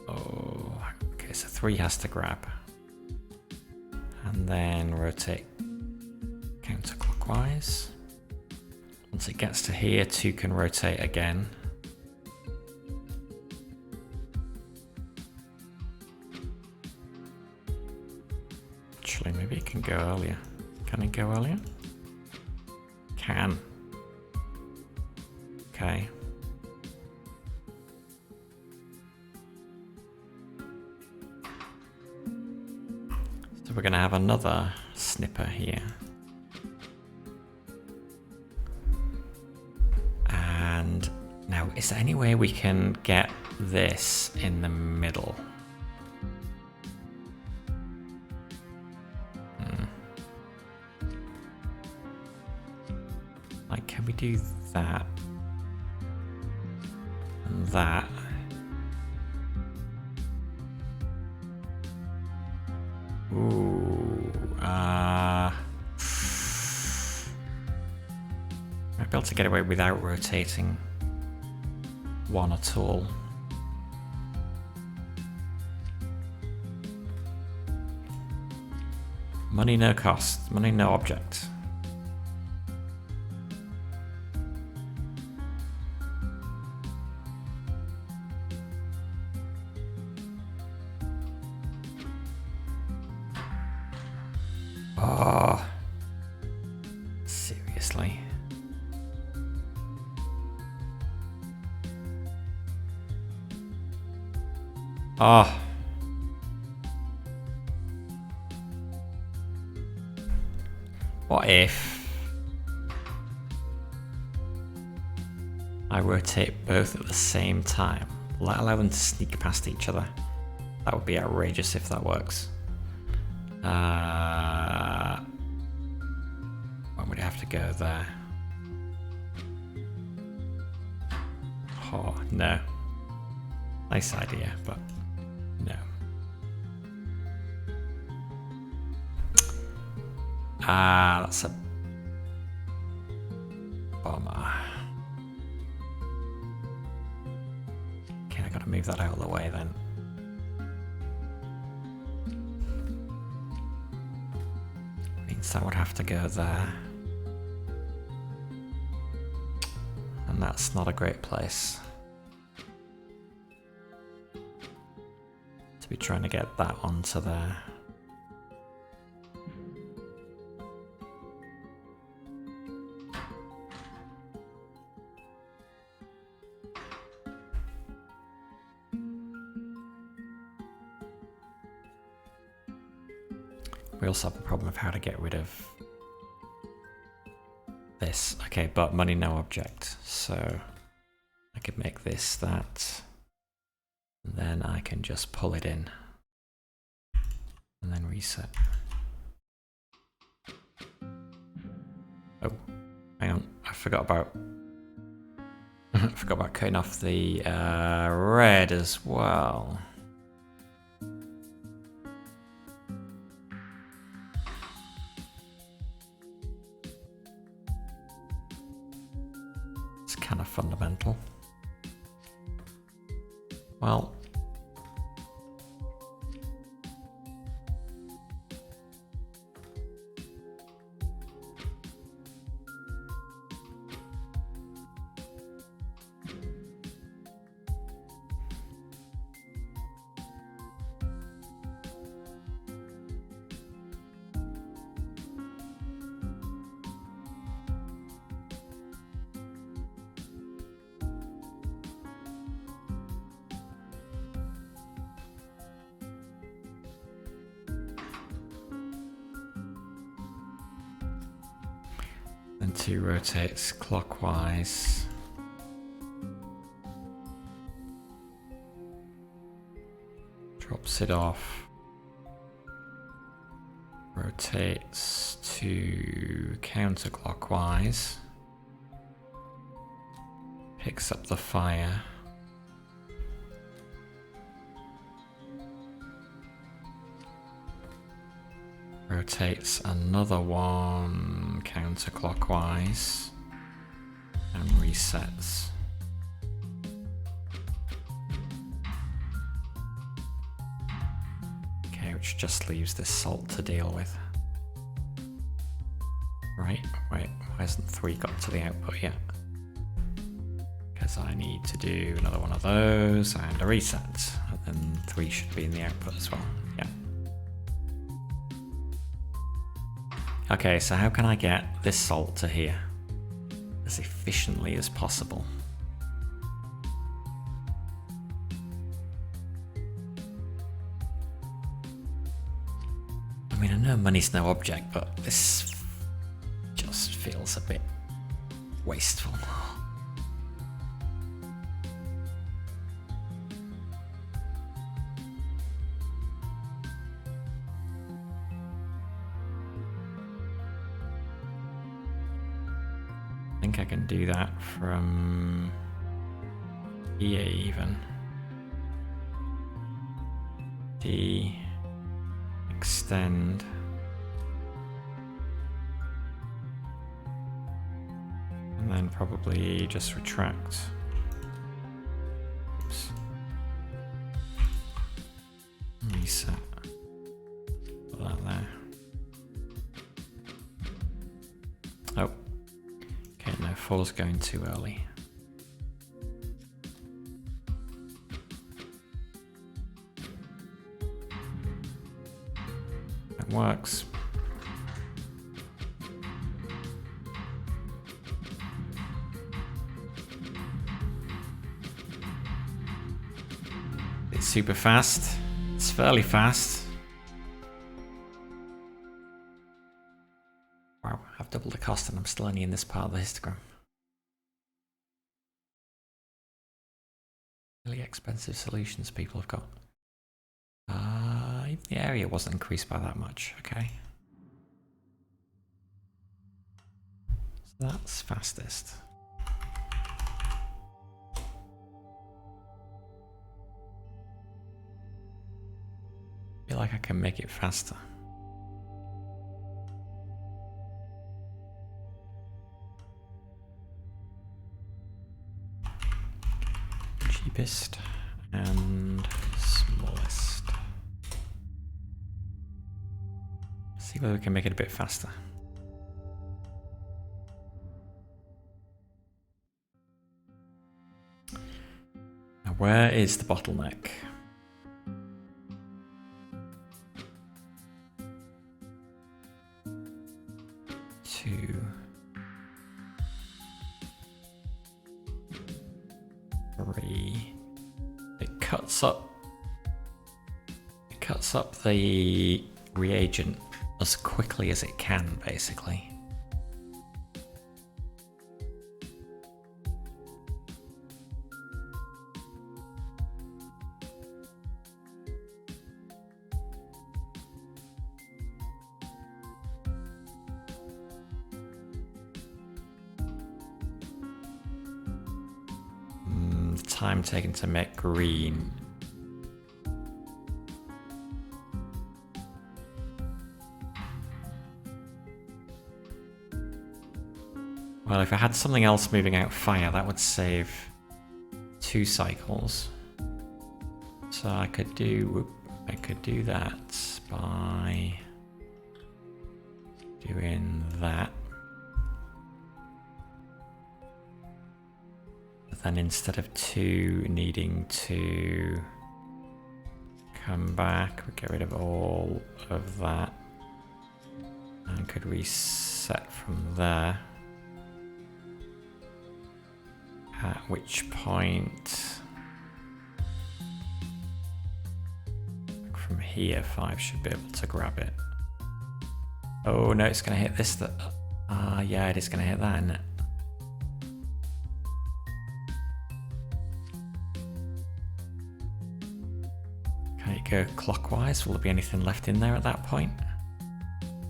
okay, so 3 has to grab. And then rotate counterclockwise. Once it gets to here, 2 can rotate again. Actually, maybe it can go earlier. Can it go earlier? Can. Okay. So we're going to have another snipper here. And now, is there any way we can get this in the middle? Like, can we do that? And that? Ooh, might be able to get away without rotating 1 at all. Money no cost, money no object. Oh, seriously. Oh. What if I rotate both at the same time? Will that allow them to sneak past each other? That would be outrageous if that works. When would it have to go there? Oh, no. Nice idea, but no. That's a bummer. Okay, I gotta move that out of the way then. Means that would have to go there. And that's not a great place to be trying to get that onto there. We also have the problem of how to get rid of this. Okay, but money no object. So I could make this that. And then I can just pull it in. And then reset. Oh, hang on. I forgot about cutting off the red as well. Kind of fundamental. Well, then 2 rotates clockwise. Drops it off. Rotates to counterclockwise. Picks up the fire. Rotates another one counterclockwise and resets. Okay, which just leaves this salt to deal with. Right, wait, why hasn't 3 got to the output yet? Because I need to do another one of those and a reset. And then 3 should be in the output as well. Yeah. Okay, so how can I get this salt to here as efficiently as possible? I mean, I know money's no object, but this just feels a bit wasteful. I think I can do that from here even. D, extend. And then probably just retract. Oops. Reset. Put that there. Oh. Okay, no, 4's going too early. That works. It's super fast. It's fairly fast. Wow, I've doubled the cost and I'm still only in this part of the histogram. Really expensive solutions people have got. Even the area wasn't increased by that much, okay. So that's fastest. I feel like I can make it faster. Cheapest and smallest. See whether we can make it a bit faster. Now, where is the bottleneck? Two. 3. It cuts up the reagent as quickly as it can, basically. Time taken to make green. Well, if I had something else moving out fire, that would save 2 cycles. So I could do that by doing that. But then instead of 2 needing to come back, we get rid of all of that and could reset from there. At which point, from here, 5 should be able to grab it. Oh no, it's going to hit this. Yeah, it is going to hit that, isn't it? Can it go clockwise? Will there be anything left in there at that point?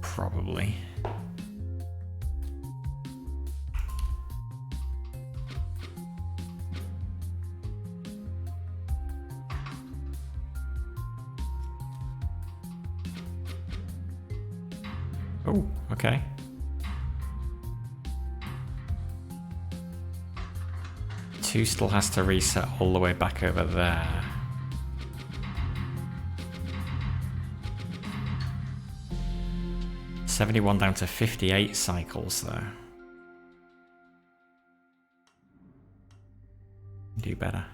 Probably. Oh, okay. Two still has to reset all the way back over there. $71 down to 58 cycles though. Do better.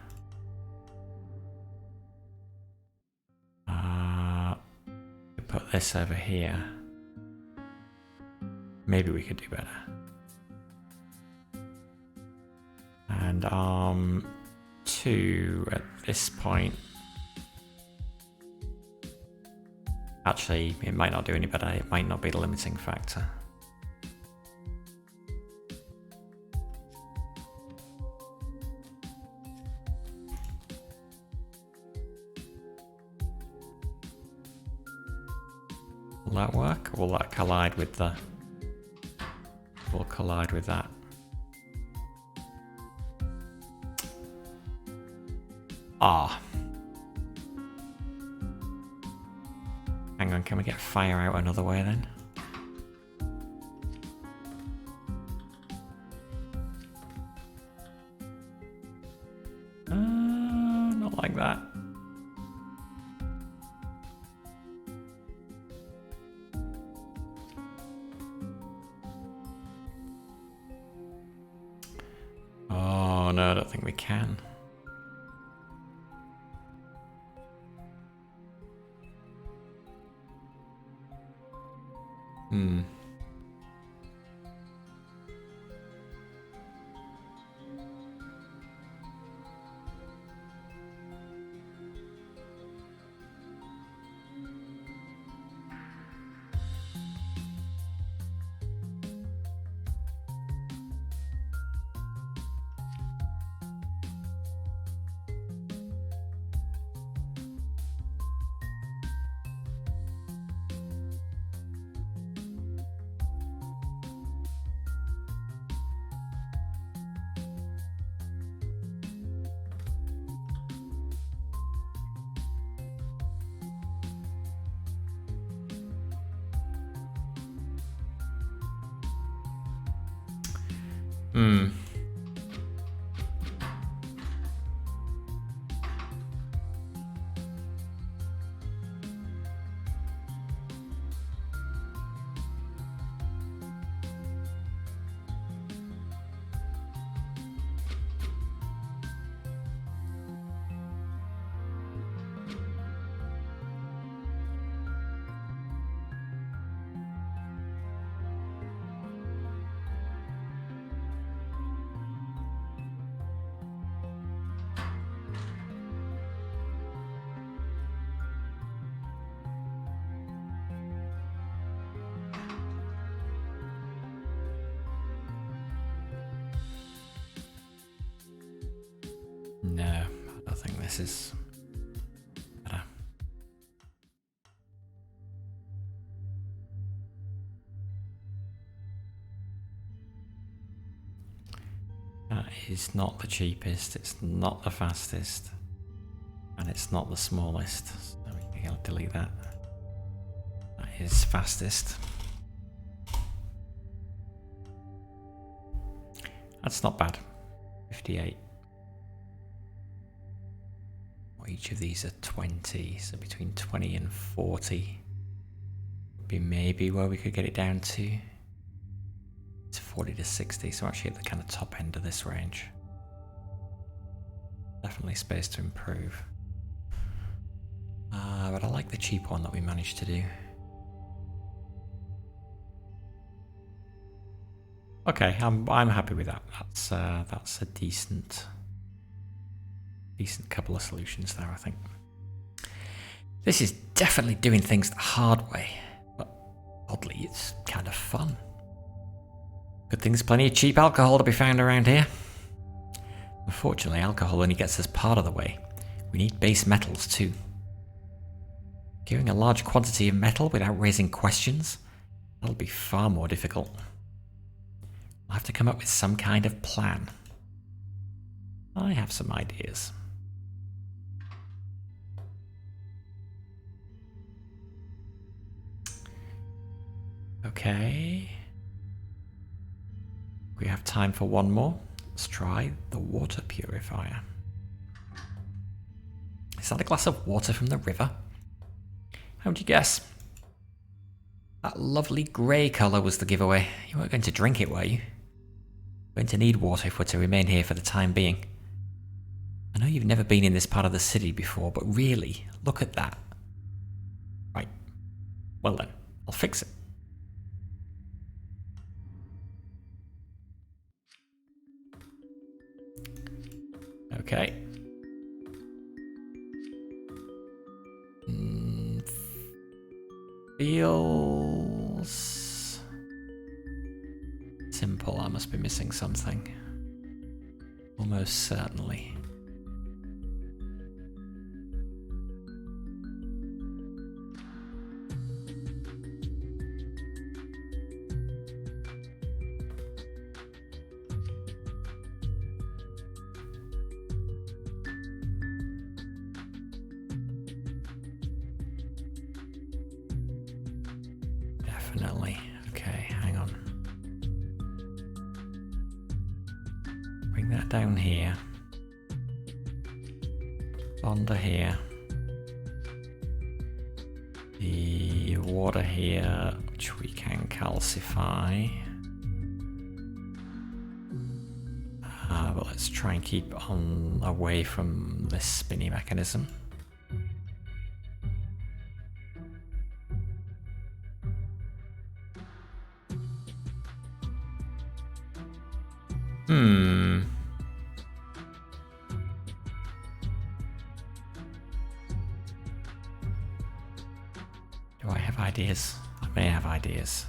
Put this over here. Maybe we could do better. And arm 2 at this point. Actually, it might not do any better. It might not be the limiting factor. Will that work? Or will that collide with the... Will collide with that. Ah. Hang on, can we get fire out another way then? Not like that. Oh no, I don't think we can. No, I don't think this is better. That is not the cheapest, it's not the fastest, and it's not the smallest. So we can delete that. That is fastest. That's not bad. 58. Each of these are 20, so between 20 and 40 would be maybe where we could get it down to. It's 40 to 60, so actually at the kind of top end of this range. Definitely space to improve. But I like the cheap one that we managed to do. Okay, I'm happy with that. That's a decent couple of solutions there, I think. This is definitely doing things the hard way, but oddly it's kind of fun. Good thing there's plenty of cheap alcohol to be found around here. Unfortunately, alcohol only gets us part of the way. We need base metals too. Carrying a large quantity of metal without raising questions, that'll be far more difficult. I'll have to come up with some kind of plan. I have some ideas. Okay. We have time for one more. Let's try the water purifier. Is that a glass of water from the river? How'd you guess? That lovely grey colour was the giveaway. You weren't going to drink it, were you? We're going to need water if we're to remain here for the time being. I know you've never been in this part of the city before, but really, look at that. Right. Well then, I'll fix it. Okay. Feels simple. I must be missing something. Almost certainly. Definitely. Okay, hang on. Bring that down here. Bonder here. The water here, which we can calcify. But let's try and keep on away from this spinny mechanism. Do I have ideas? I may have ideas.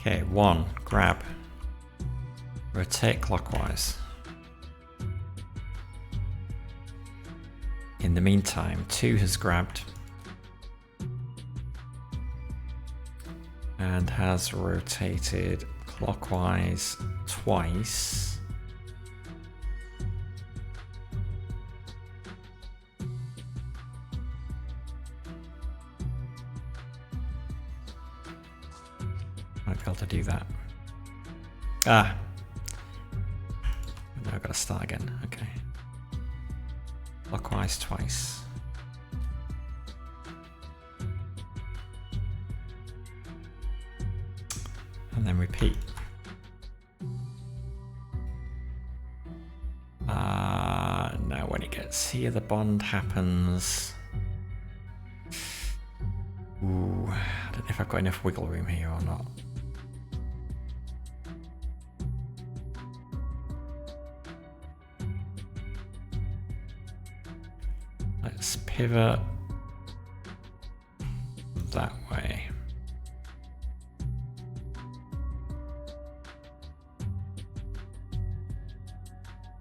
Okay, 1, grab. Rotate clockwise. In the meantime, 2 has grabbed and has rotated clockwise twice. Might be able to do that. Ah! No, I've got to start again. Okay. Clockwise twice. And then repeat. Now when it gets here, the bond happens. Ooh, I don't know if I've got enough wiggle room here or not. Let's pivot that way.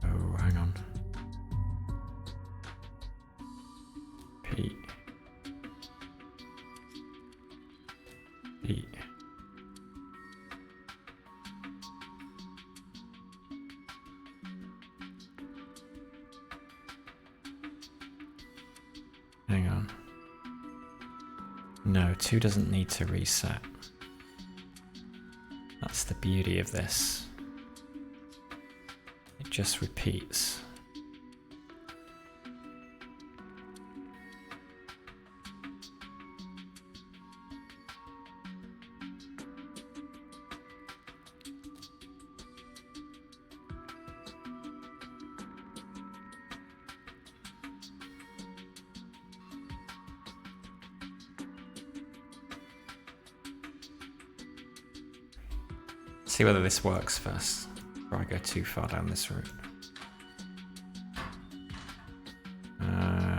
Oh, hang on. Pete. Pete. Hang on. No, 2 doesn't need to reset. That's the beauty of this. It just repeats. See whether this works first, before I go too far down this route.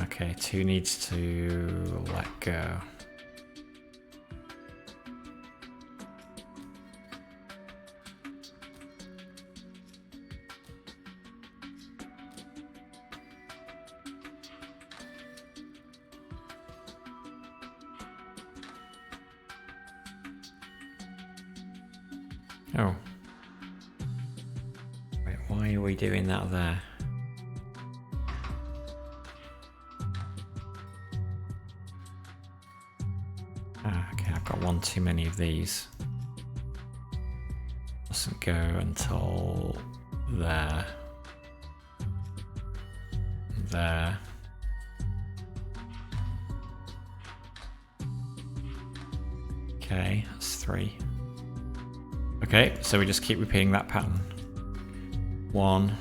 Okay, 2 needs to let go. Oh. Wait, why are we doing that there? Ah, okay, I've got one too many of these. Doesn't go until there. There. Okay, that's 3. Okay, so we just keep repeating that pattern. 1,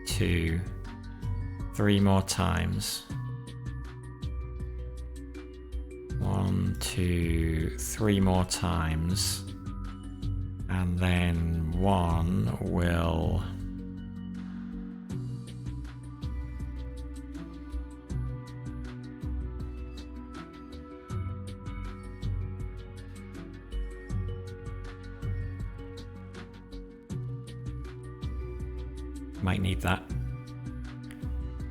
2, 3 more times. 1, 2, 3 more times. And then 1 will... Might need that.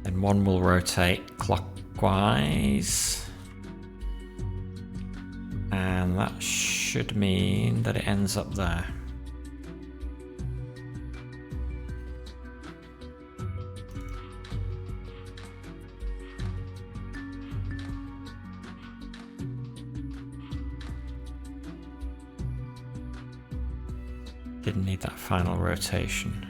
Then 1 will rotate clockwise. And that should mean that it ends up there. Didn't need that final rotation.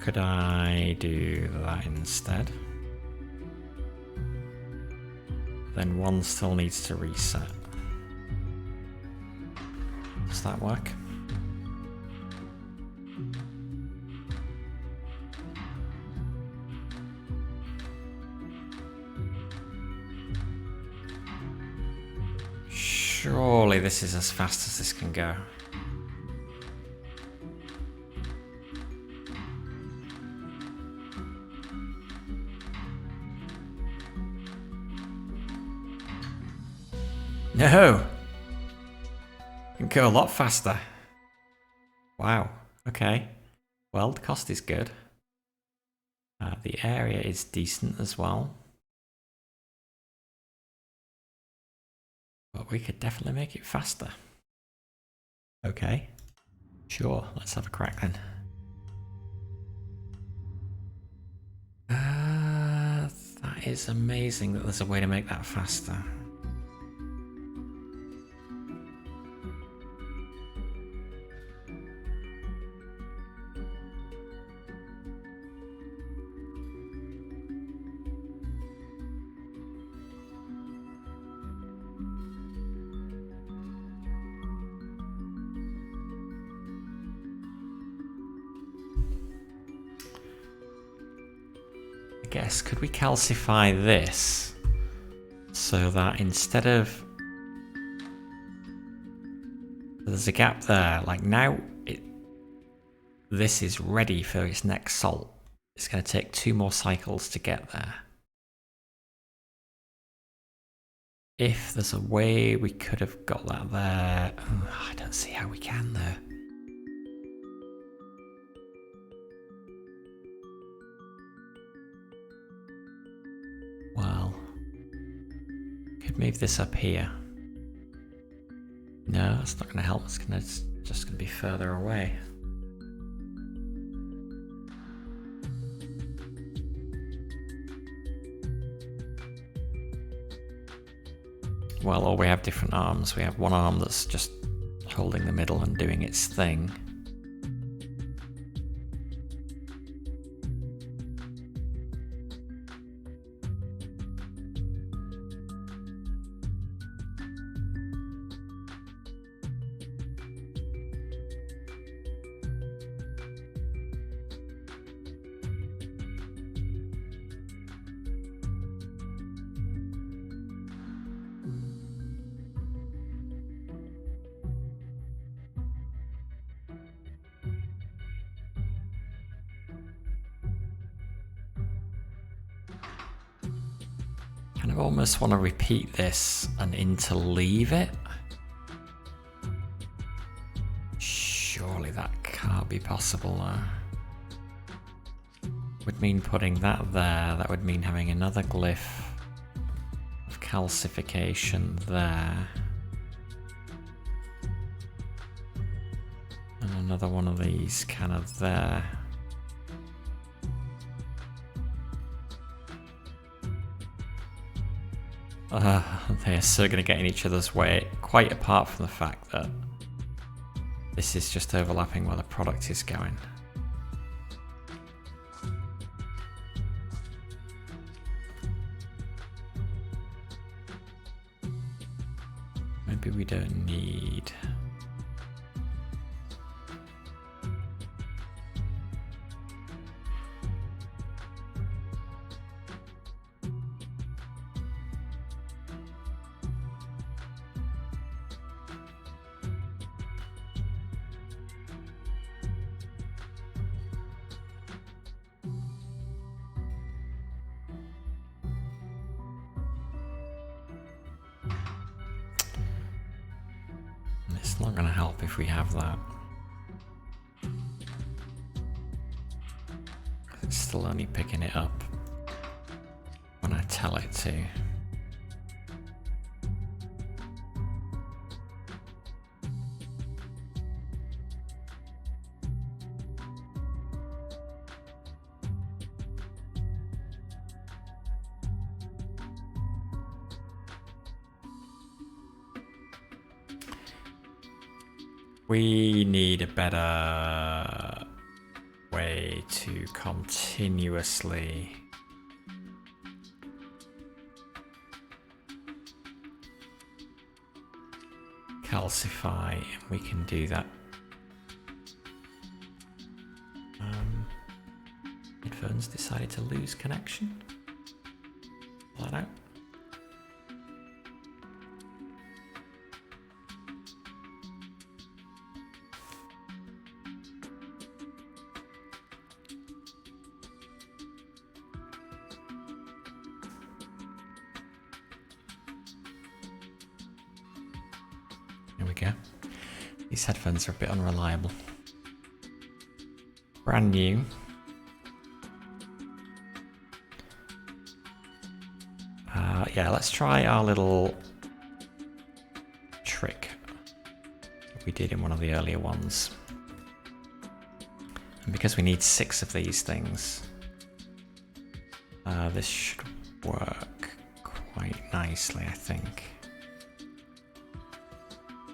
Could I do that instead? Then 1 still needs to reset. Does that work? Surely this is as fast as this can go. No! It can go a lot faster. Wow, okay. Well, the cost is good. The area is decent as well. But we could definitely make it faster. Okay. Sure, let's have a crack then. That is amazing that there's a way to make that faster. guess, could we calcify this so that instead of... There's a gap there, like now this is ready for its next salt. It's going to take 2 more cycles to get there. If there's a way we could have got that there, I don't see how we can though. Well, could move this up here. No, that's not going to help. It's just going to be further away. Well, or we have different arms. We have one arm that's just holding the middle and doing its thing. Kind of almost want to repeat this and interleave it. Surely that can't be possible though. Would mean putting that there. That would mean having another glyph of calcification there. And another one of these kind of there. They're so going to get in each other's way, quite apart from the fact that this is just overlapping where the product is going. Maybe we don't need... It's not going to help if we have that. It's still only picking it up when I tell it to. We need a better way to continuously calcify, and we can do that. Headphones decided to lose connection. Pull that out. These headphones are a bit unreliable. Brand new. Yeah, let's try our little trick that we did in one of the earlier ones. And because we need 6 of these things, this should work quite nicely, I think.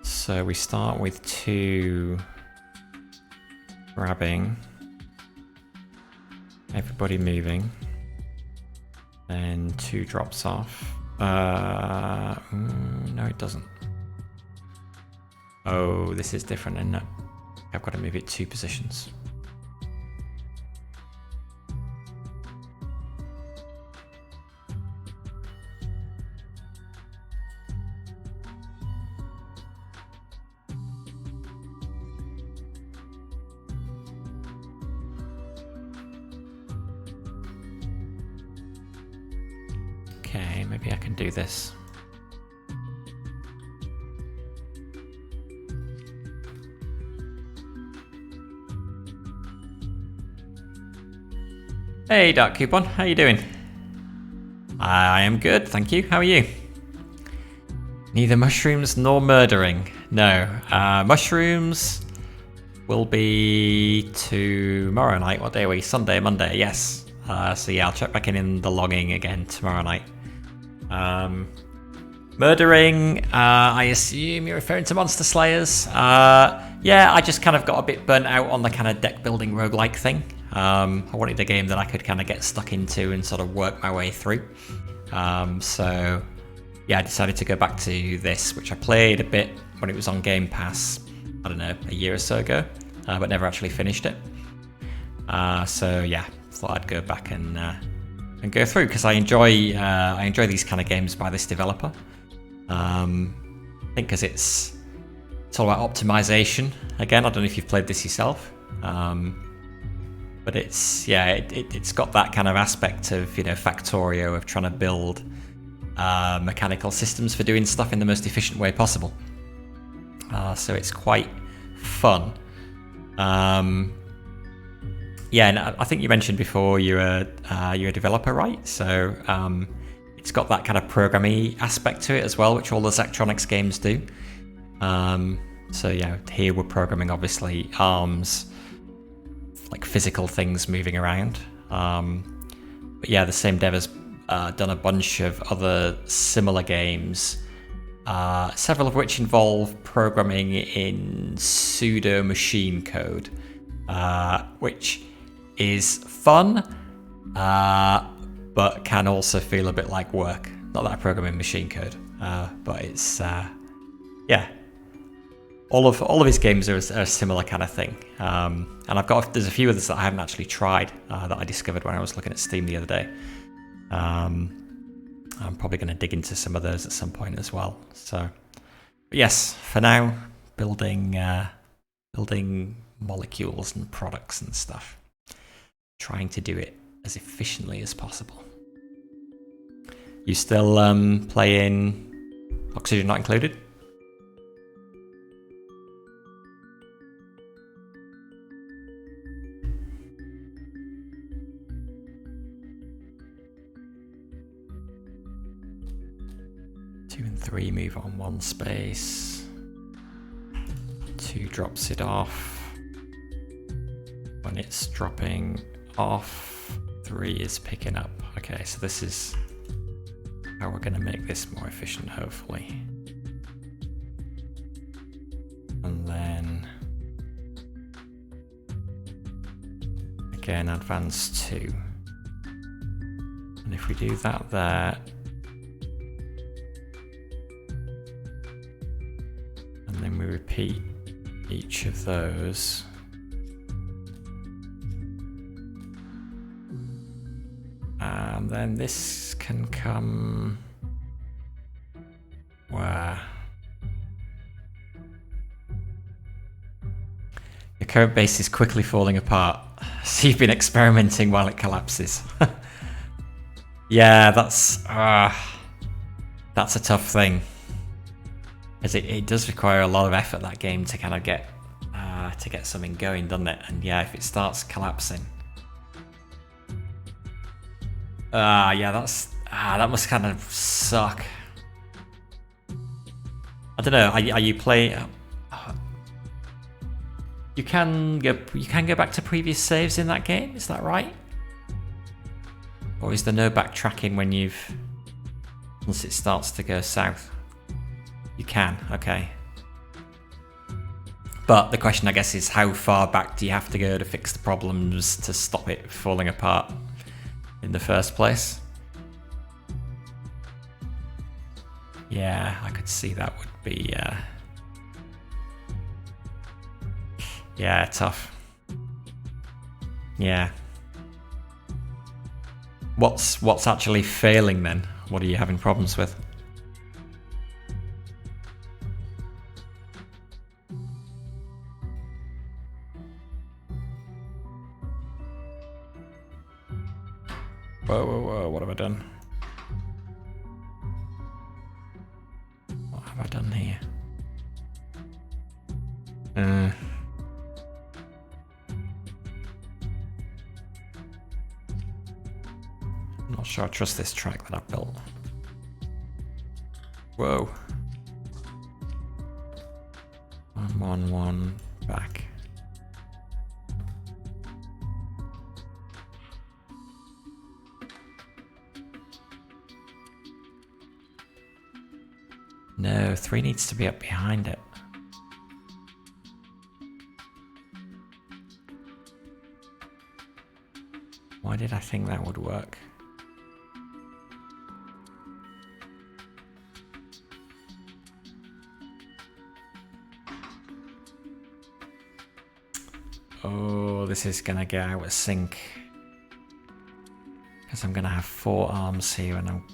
So we start with 2 grabbing, everybody moving, then 2 drops off. No, it doesn't. Oh, this is different, isn't it? I've got to move it 2 positions. Okay, maybe I can do this. Hey Dark Coupon, how you doing? I am good, thank you. How are you? Neither mushrooms nor murdering. No. Mushrooms will be tomorrow night. What day are we? Sunday, Monday, yes. So yeah, I'll check back in the logging again tomorrow night. Murdering, I assume you're referring to Monster Slayers. Yeah, I just kind of got a bit burnt out on the kind of deck building roguelike thing. I wanted a game that I could kind of get stuck into and sort of work my way through. So yeah, I decided to go back to this, which I played a bit when it was on Game Pass, I don't know, a year or so ago, but never actually finished it. So yeah, thought I'd go back and go through, because I enjoy these kind of games by this developer. I think because it's all about optimization. Again, I don't know if you've played this yourself, but it's got that kind of aspect of, you know, Factorio, of trying to build mechanical systems for doing stuff in the most efficient way possible. So it's quite fun. Yeah, and I think you mentioned before you're a developer, right? So it's got that kind of programming aspect to it as well, which all the Zachtronics games do. So yeah, here we're programming obviously arms, like physical things moving around. But yeah, the same dev has done a bunch of other similar games, several of which involve programming in pseudo machine code, which is fun, but can also feel a bit like work. Not that I program in machine code, but it's yeah. All of his games are a similar kind of thing, and there's a few others that I haven't actually tried that I discovered when I was looking at Steam the other day. I'm probably going to dig into some of those at some point as well. So, but yes, for now, building molecules and products and stuff, trying to do it as efficiently as possible. You still playing Oxygen Not Included? Two and three move on one space. 2 drops it off. When it's dropping off, 3 is picking up. Okay, so this is how we're going to make this more efficient, hopefully. And then again, advance 2. And if we do that there, and then we repeat each of those, and then this can come where your current base is quickly falling apart, so you've been experimenting while it collapses. Yeah, that's a tough thing, as it does require a lot of effort, that game, to kind of get something going, doesn't it? And yeah, if it starts collapsing, yeah, that must kind of suck. I don't know. Are you playing? You can go back to previous saves in that game. Is that right? Or is there no backtracking once it starts to go south? You can. Okay. But the question, I guess, is how far back do you have to go to fix the problems to stop it falling apart in the first place? Yeah, I could see that would be yeah, tough. Yeah. What's actually failing then? What are you having problems with? Whoa, what have I done? done here? I'm not sure I trust this track that I've built. Whoa. 1, 1, 1, back. No, 3 needs to be up behind it. Why did I think that would work? Oh, this is gonna get out of sync. Because I'm gonna have 4 arms here and I'm...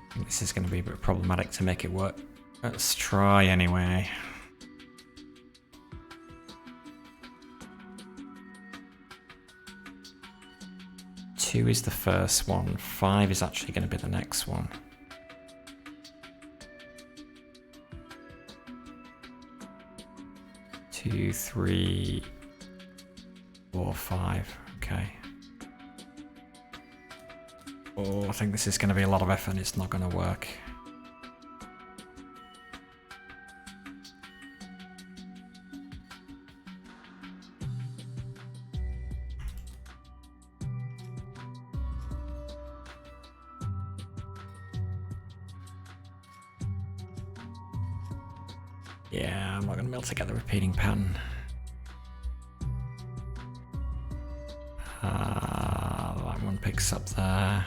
I think this is going to be a bit problematic to make it work. Let's try anyway. Two is the first one. 5 is actually going to be the next one. Two, 3, 4, 5. Okay. Oh, I think this is going to be a lot of effort and it's not going to work. Yeah, I'm not going to be able to get the repeating pattern. That one picks up there.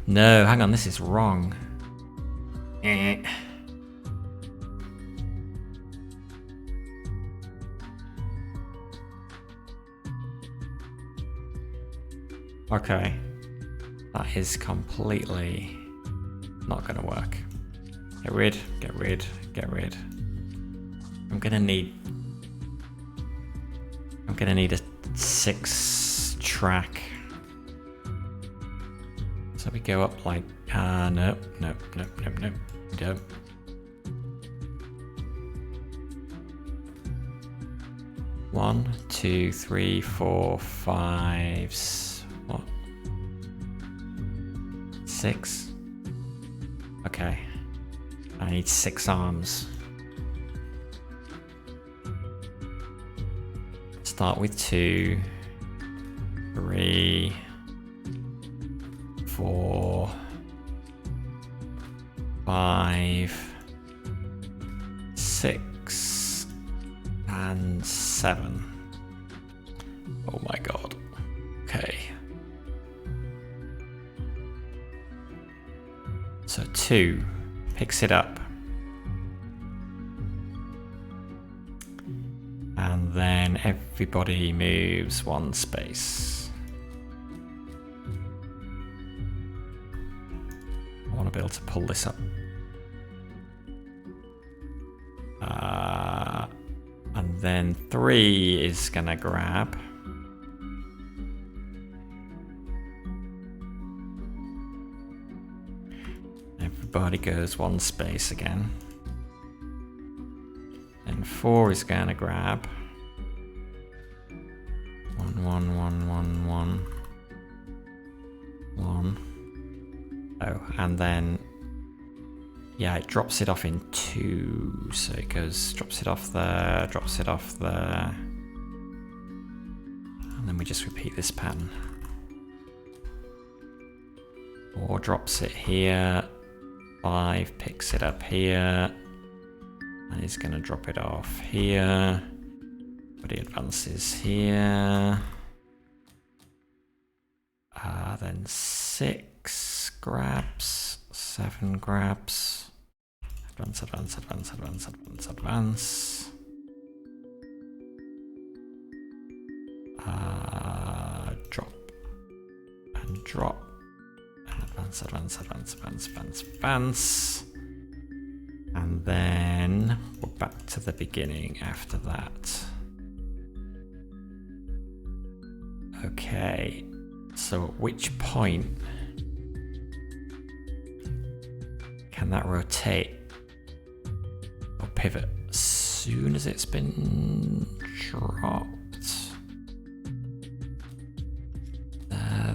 No, hang on, this is wrong. Okay. That is completely not gonna work. Get rid, get rid, get rid. I'm gonna need a 6 track. So we go up like, nope, nope, nope, nope, nope, we don't. One, 2, 3, 4, 5, what? 6? Okay. I need 6 arms. Start with 2, 3, 4, 5, 6, and 7. Oh my god. Okay. So 2 picks it up. And then everybody moves 1 space. I want to be able to pull this up. And then 3 is gonna grab. Everybody goes 1 space again. And 4 is gonna grab. 1, 1, 1, 1, 1. 1. Oh, and then yeah, it drops it off in 2. So it goes, drops it off there, drops it off there. And then we just repeat this pattern. 4 drops it here. 5 picks it up here. And he's going to drop it off here. But he advances here. Then 6 grabs. 7 grabs. Advance, advance, advance, advance, advance, advance. Drop. And drop. And Advance. And then we're back to the beginning after that. Okay, so at which point can that rotate or pivot? As soon as it's been dropped.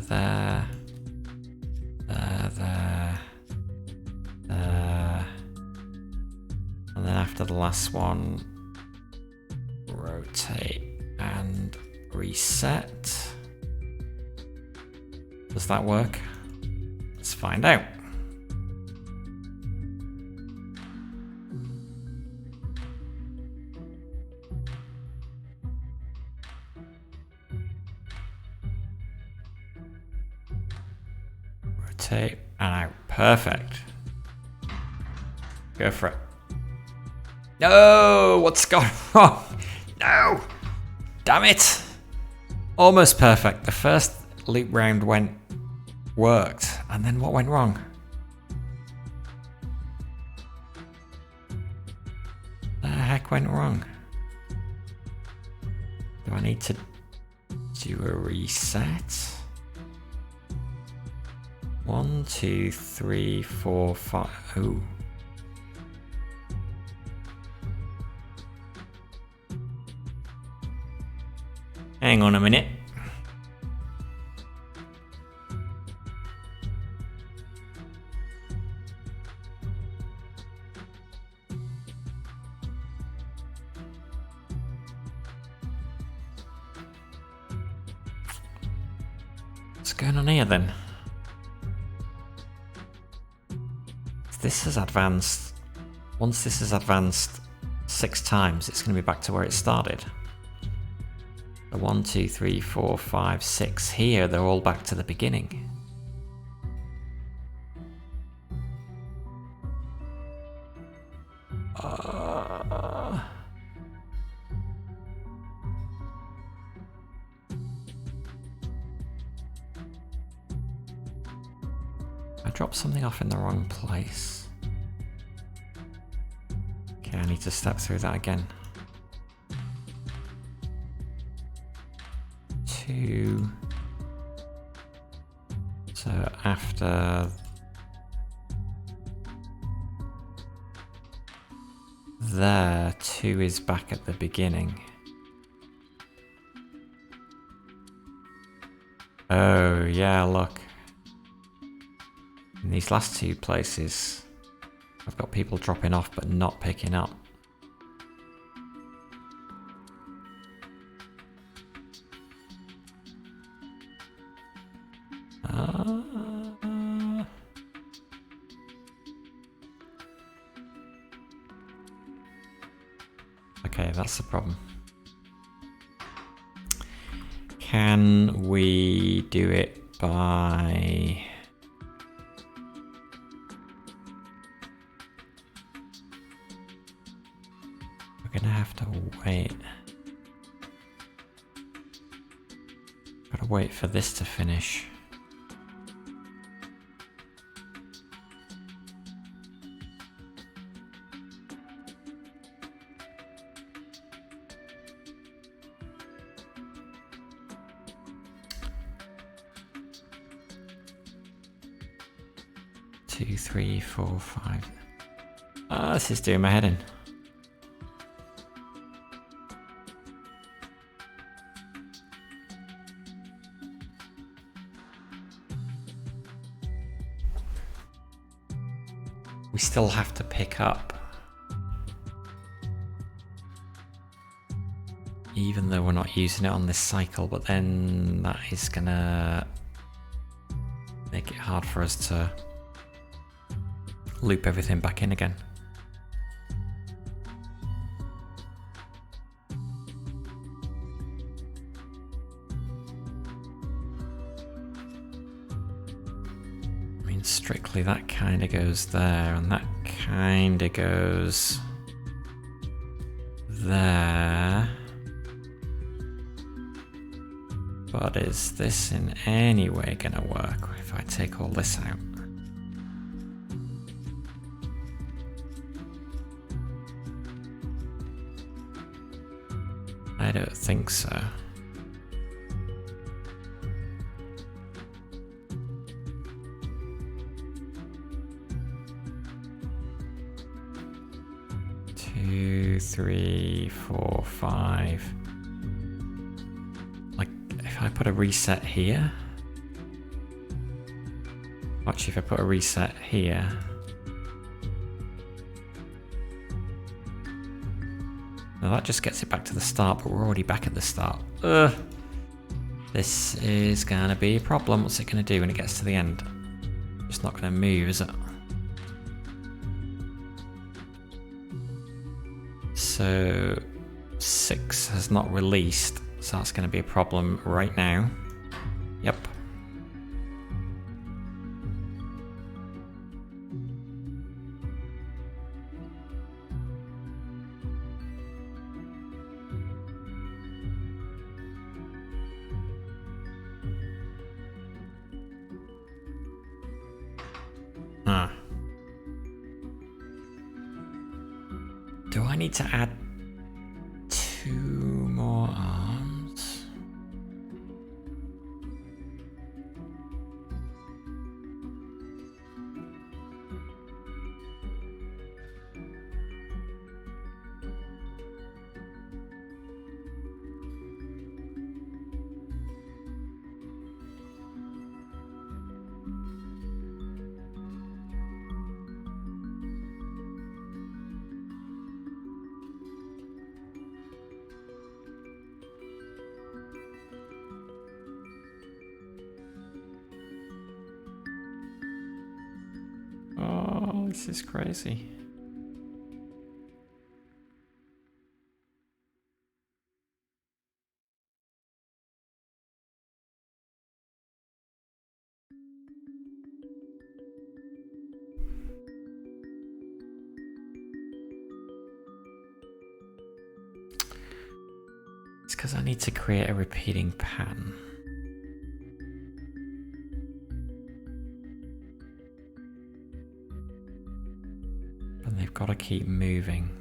There. And then after the last one, rotate and reset. Does that work? Let's find out. Rotate and out. Perfect. Go for it. No! What's gone wrong? No! Damn it! Almost perfect. The first loop round worked. And then what went wrong? The heck went wrong? Do I need to do a reset? 1, 2, 3, 4, 5. Oh. Hang on a minute. What's going on here then? This has advanced. Once this has advanced 6 times, it's going to be back to where it started. 1, 2, 3, 4, 5, 6. Here, they're all back to the beginning. I dropped something off in the wrong place. Okay, I need to step through that again. 2. So after there, 2 is back at the beginning. Oh yeah, look. In these last 2 places, I've got people dropping off but not picking up. Okay, that's the problem. Can we do it by... We're gonna have to wait. Gotta wait for this to finish. Two, 3, 4, 5. This is doing my head in. We still have to pick up. Even though we're not using it on this cycle, but then that is gonna make it hard for us to loop everything back in again. I mean, strictly that kind of goes there, and that kind of goes there. But is this in any way gonna work if I take all this out? I don't think so. Two, three, four, five. Like, if I put a reset here. Actually, if I put a reset here. Now that just gets it back to the start, but we're already back at the start. Ugh. This is gonna be a problem. What's it gonna do when it gets to the end? It's not gonna move, is it? So 6 has not released, so that's gonna be a problem right now. Yep. Do I need to add 2 more arms? Oh, this is crazy. It's because I need to create a repeating pattern. And they've got to keep moving.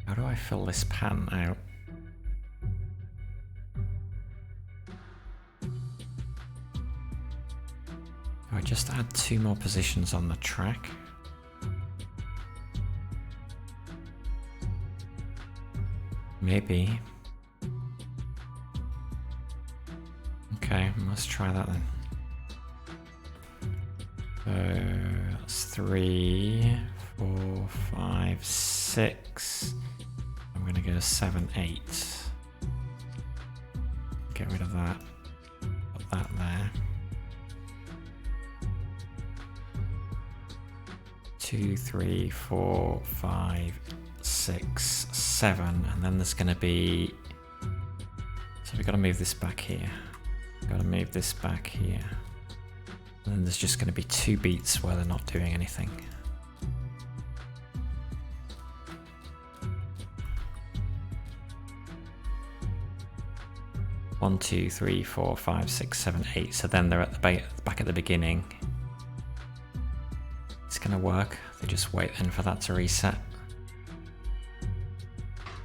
How do I fill this pattern out? Do I just add 2 more positions on the track? Maybe. Okay, let's try that then. So that's 3, 4, 5, 6. I'm gonna go 7, 8. Get rid of that. Put that there. 2, 3, 4, 5, 6, 7, and then there's gonna be. So we've got to move this back here. Got to move this back here. And then there's just going to be 2 beats where they're not doing anything. One, 2, 3, 4, 5, 6, 7, 8. So then they're at the back at the beginning. It's going to work. They just wait then for that to reset.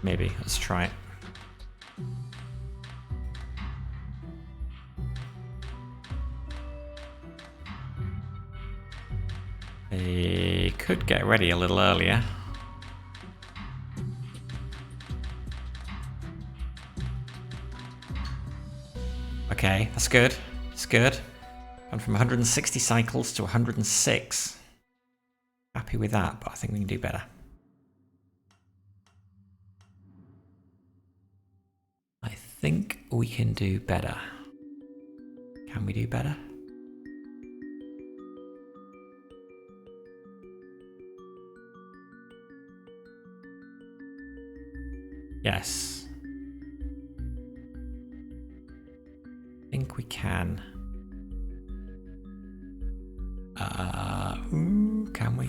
Maybe. Let's try it. They could get ready a little earlier. Okay, that's good. It's good. Gone from 160 cycles to 106. Happy with that, but I think we can do better. I think we can do better. Can we do better? Yes. I think we can. Can we?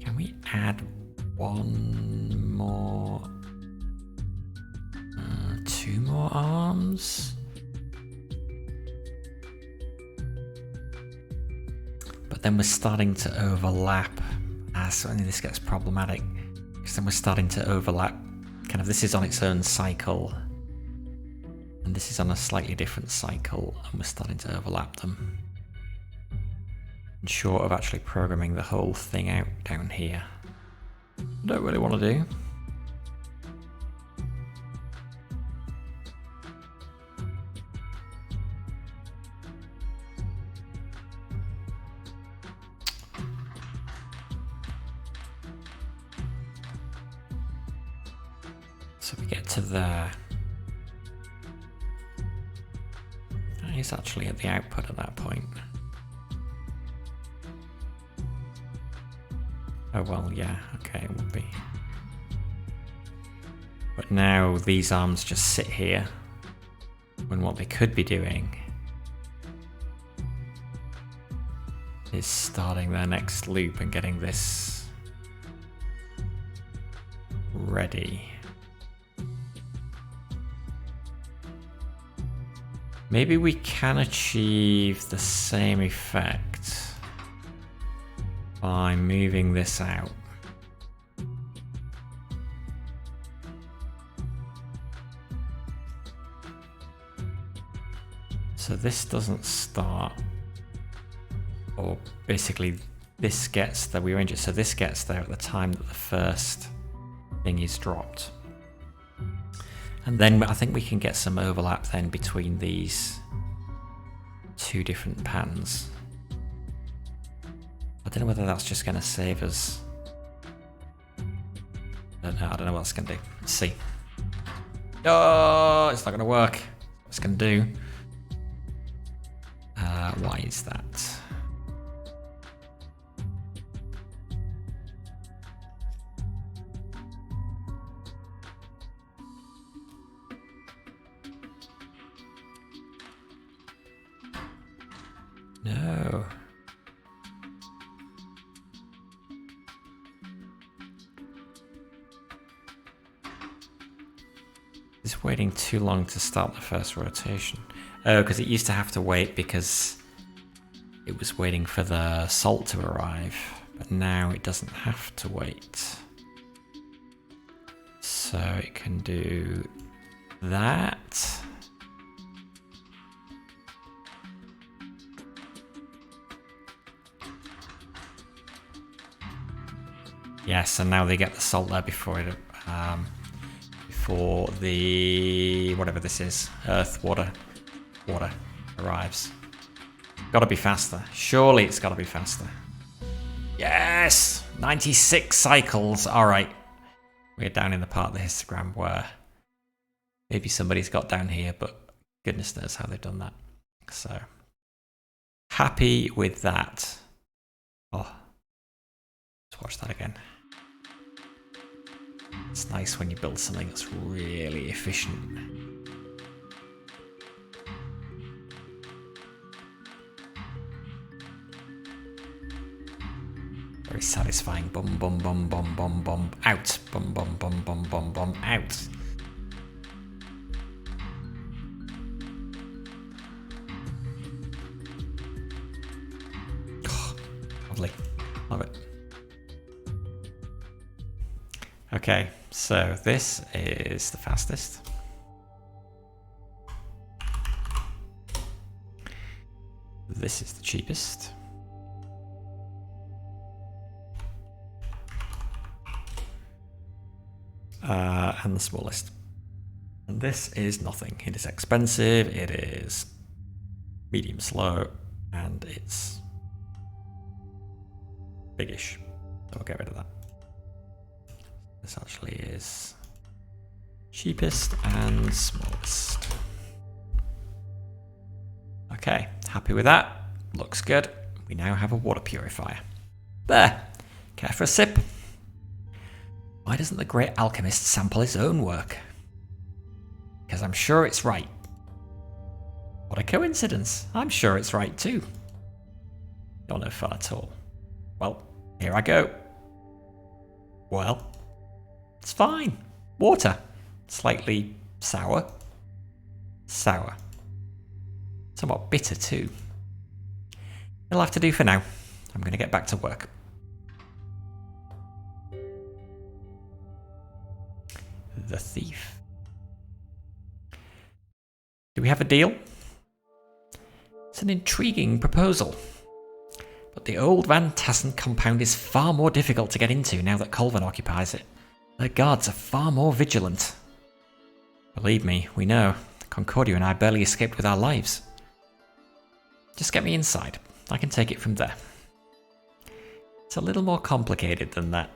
Can we add one more? Two more arms? But then we're starting to overlap. Certainly this gets problematic. Because then we're starting to overlap. Kind of this is on its own cycle. And this is on a slightly different cycle. And we're starting to overlap them. And short of actually programming the whole thing out down here. I don't really want to do. So we get to there. That is actually at the output at that point. Oh well, yeah, okay, it would be. But now these arms just sit here, when what they could be doing is starting their next loop and getting this ready. Maybe we can achieve the same effect by moving this out. So this doesn't start, or basically this gets there, we arrange it so this gets there at the time that the first thing is dropped. And then I think we can get some overlap then between these two different patterns. I don't know whether that's just going to save us. I don't know what it's going to do. Let's see. Oh, it's not going to work. What it's going to do. Why is that? No. It's waiting too long to start the first rotation. Oh, because it used to have to wait because it was waiting for the salt to arrive. But now it doesn't have to wait. So it can do that. Yes, and now they get the salt there before it, before the whatever this is, earth, water arrives. Gotta be faster. Surely it's gotta be faster. Yes, 96 cycles. All right, we're down in the part of the histogram where maybe somebody's got down here, but goodness knows how they've done that. So happy with that. Oh, let's watch that again. It's nice when you build something that's really efficient. Very satisfying. Bum bum bum bum bum bum out. Bum bum bum bum bum bum out. Oh, lovely. Love it. Okay, so this is the fastest. This is the cheapest. And the smallest. And this is nothing. It is expensive, it is medium slow, and it's biggish. So I'll get rid of that. This actually is cheapest and smallest. Okay, happy with that. Looks good. We now have a water purifier. There. Care for a sip? Why doesn't the great alchemist sample his own work? Because I'm sure it's right. What a coincidence. I'm sure it's right too. You're no fun at all. Well, here I go. Well, it's fine. Water. Slightly sour. Sour. Somewhat bitter too. It'll have to do for now. I'm going to get back to work. The thief. Do we have a deal? It's an intriguing proposal. But the old Van Tassen compound is far more difficult to get into now that Colvin occupies it. Their guards are far more vigilant. Believe me, we know. Concordia and I barely escaped with our lives. Just get me inside. I can take it from there. It's a little more complicated than that.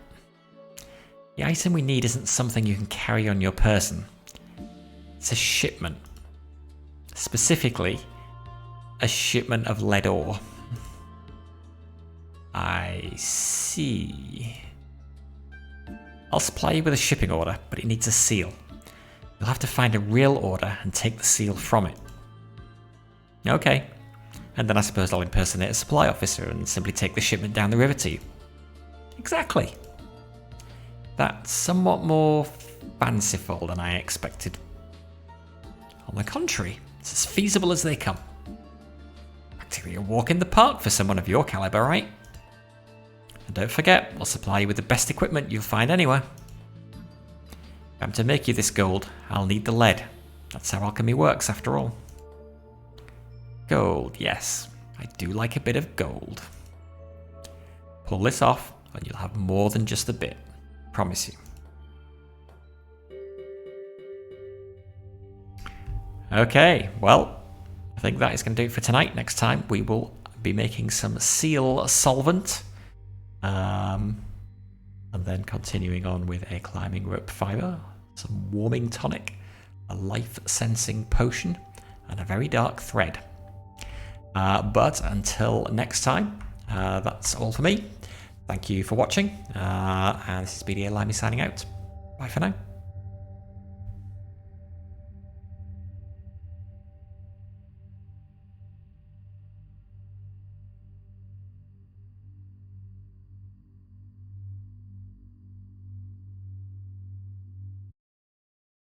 The item we need isn't something you can carry on your person. It's a shipment. Specifically, a shipment of lead ore. I see. I'll supply you with a shipping order, but it needs a seal. You'll have to find a real order and take the seal from it. Okay. And then I suppose I'll impersonate a supply officer and simply take the shipment down the river to you. Exactly. That's somewhat more fanciful than I expected. On the contrary, it's as feasible as they come. Practically a walk in the park for someone of your caliber, right? And don't forget, I'll supply you with the best equipment you'll find anywhere. If I'm to make you this gold, I'll need the lead. That's how alchemy works, after all. Gold, yes. I do like a bit of gold. Pull this off, and you'll have more than just a bit. Promise you. Okay, well, I think that is going to do it for tonight. Next time we will be making some seal solvent. And then continuing on with a climbing rope fiber, some warming tonic, a life sensing potion, and a very dark thread. But until next time, that's all for me. Thank you for watching, and this is BDA Limey signing out. Bye for now.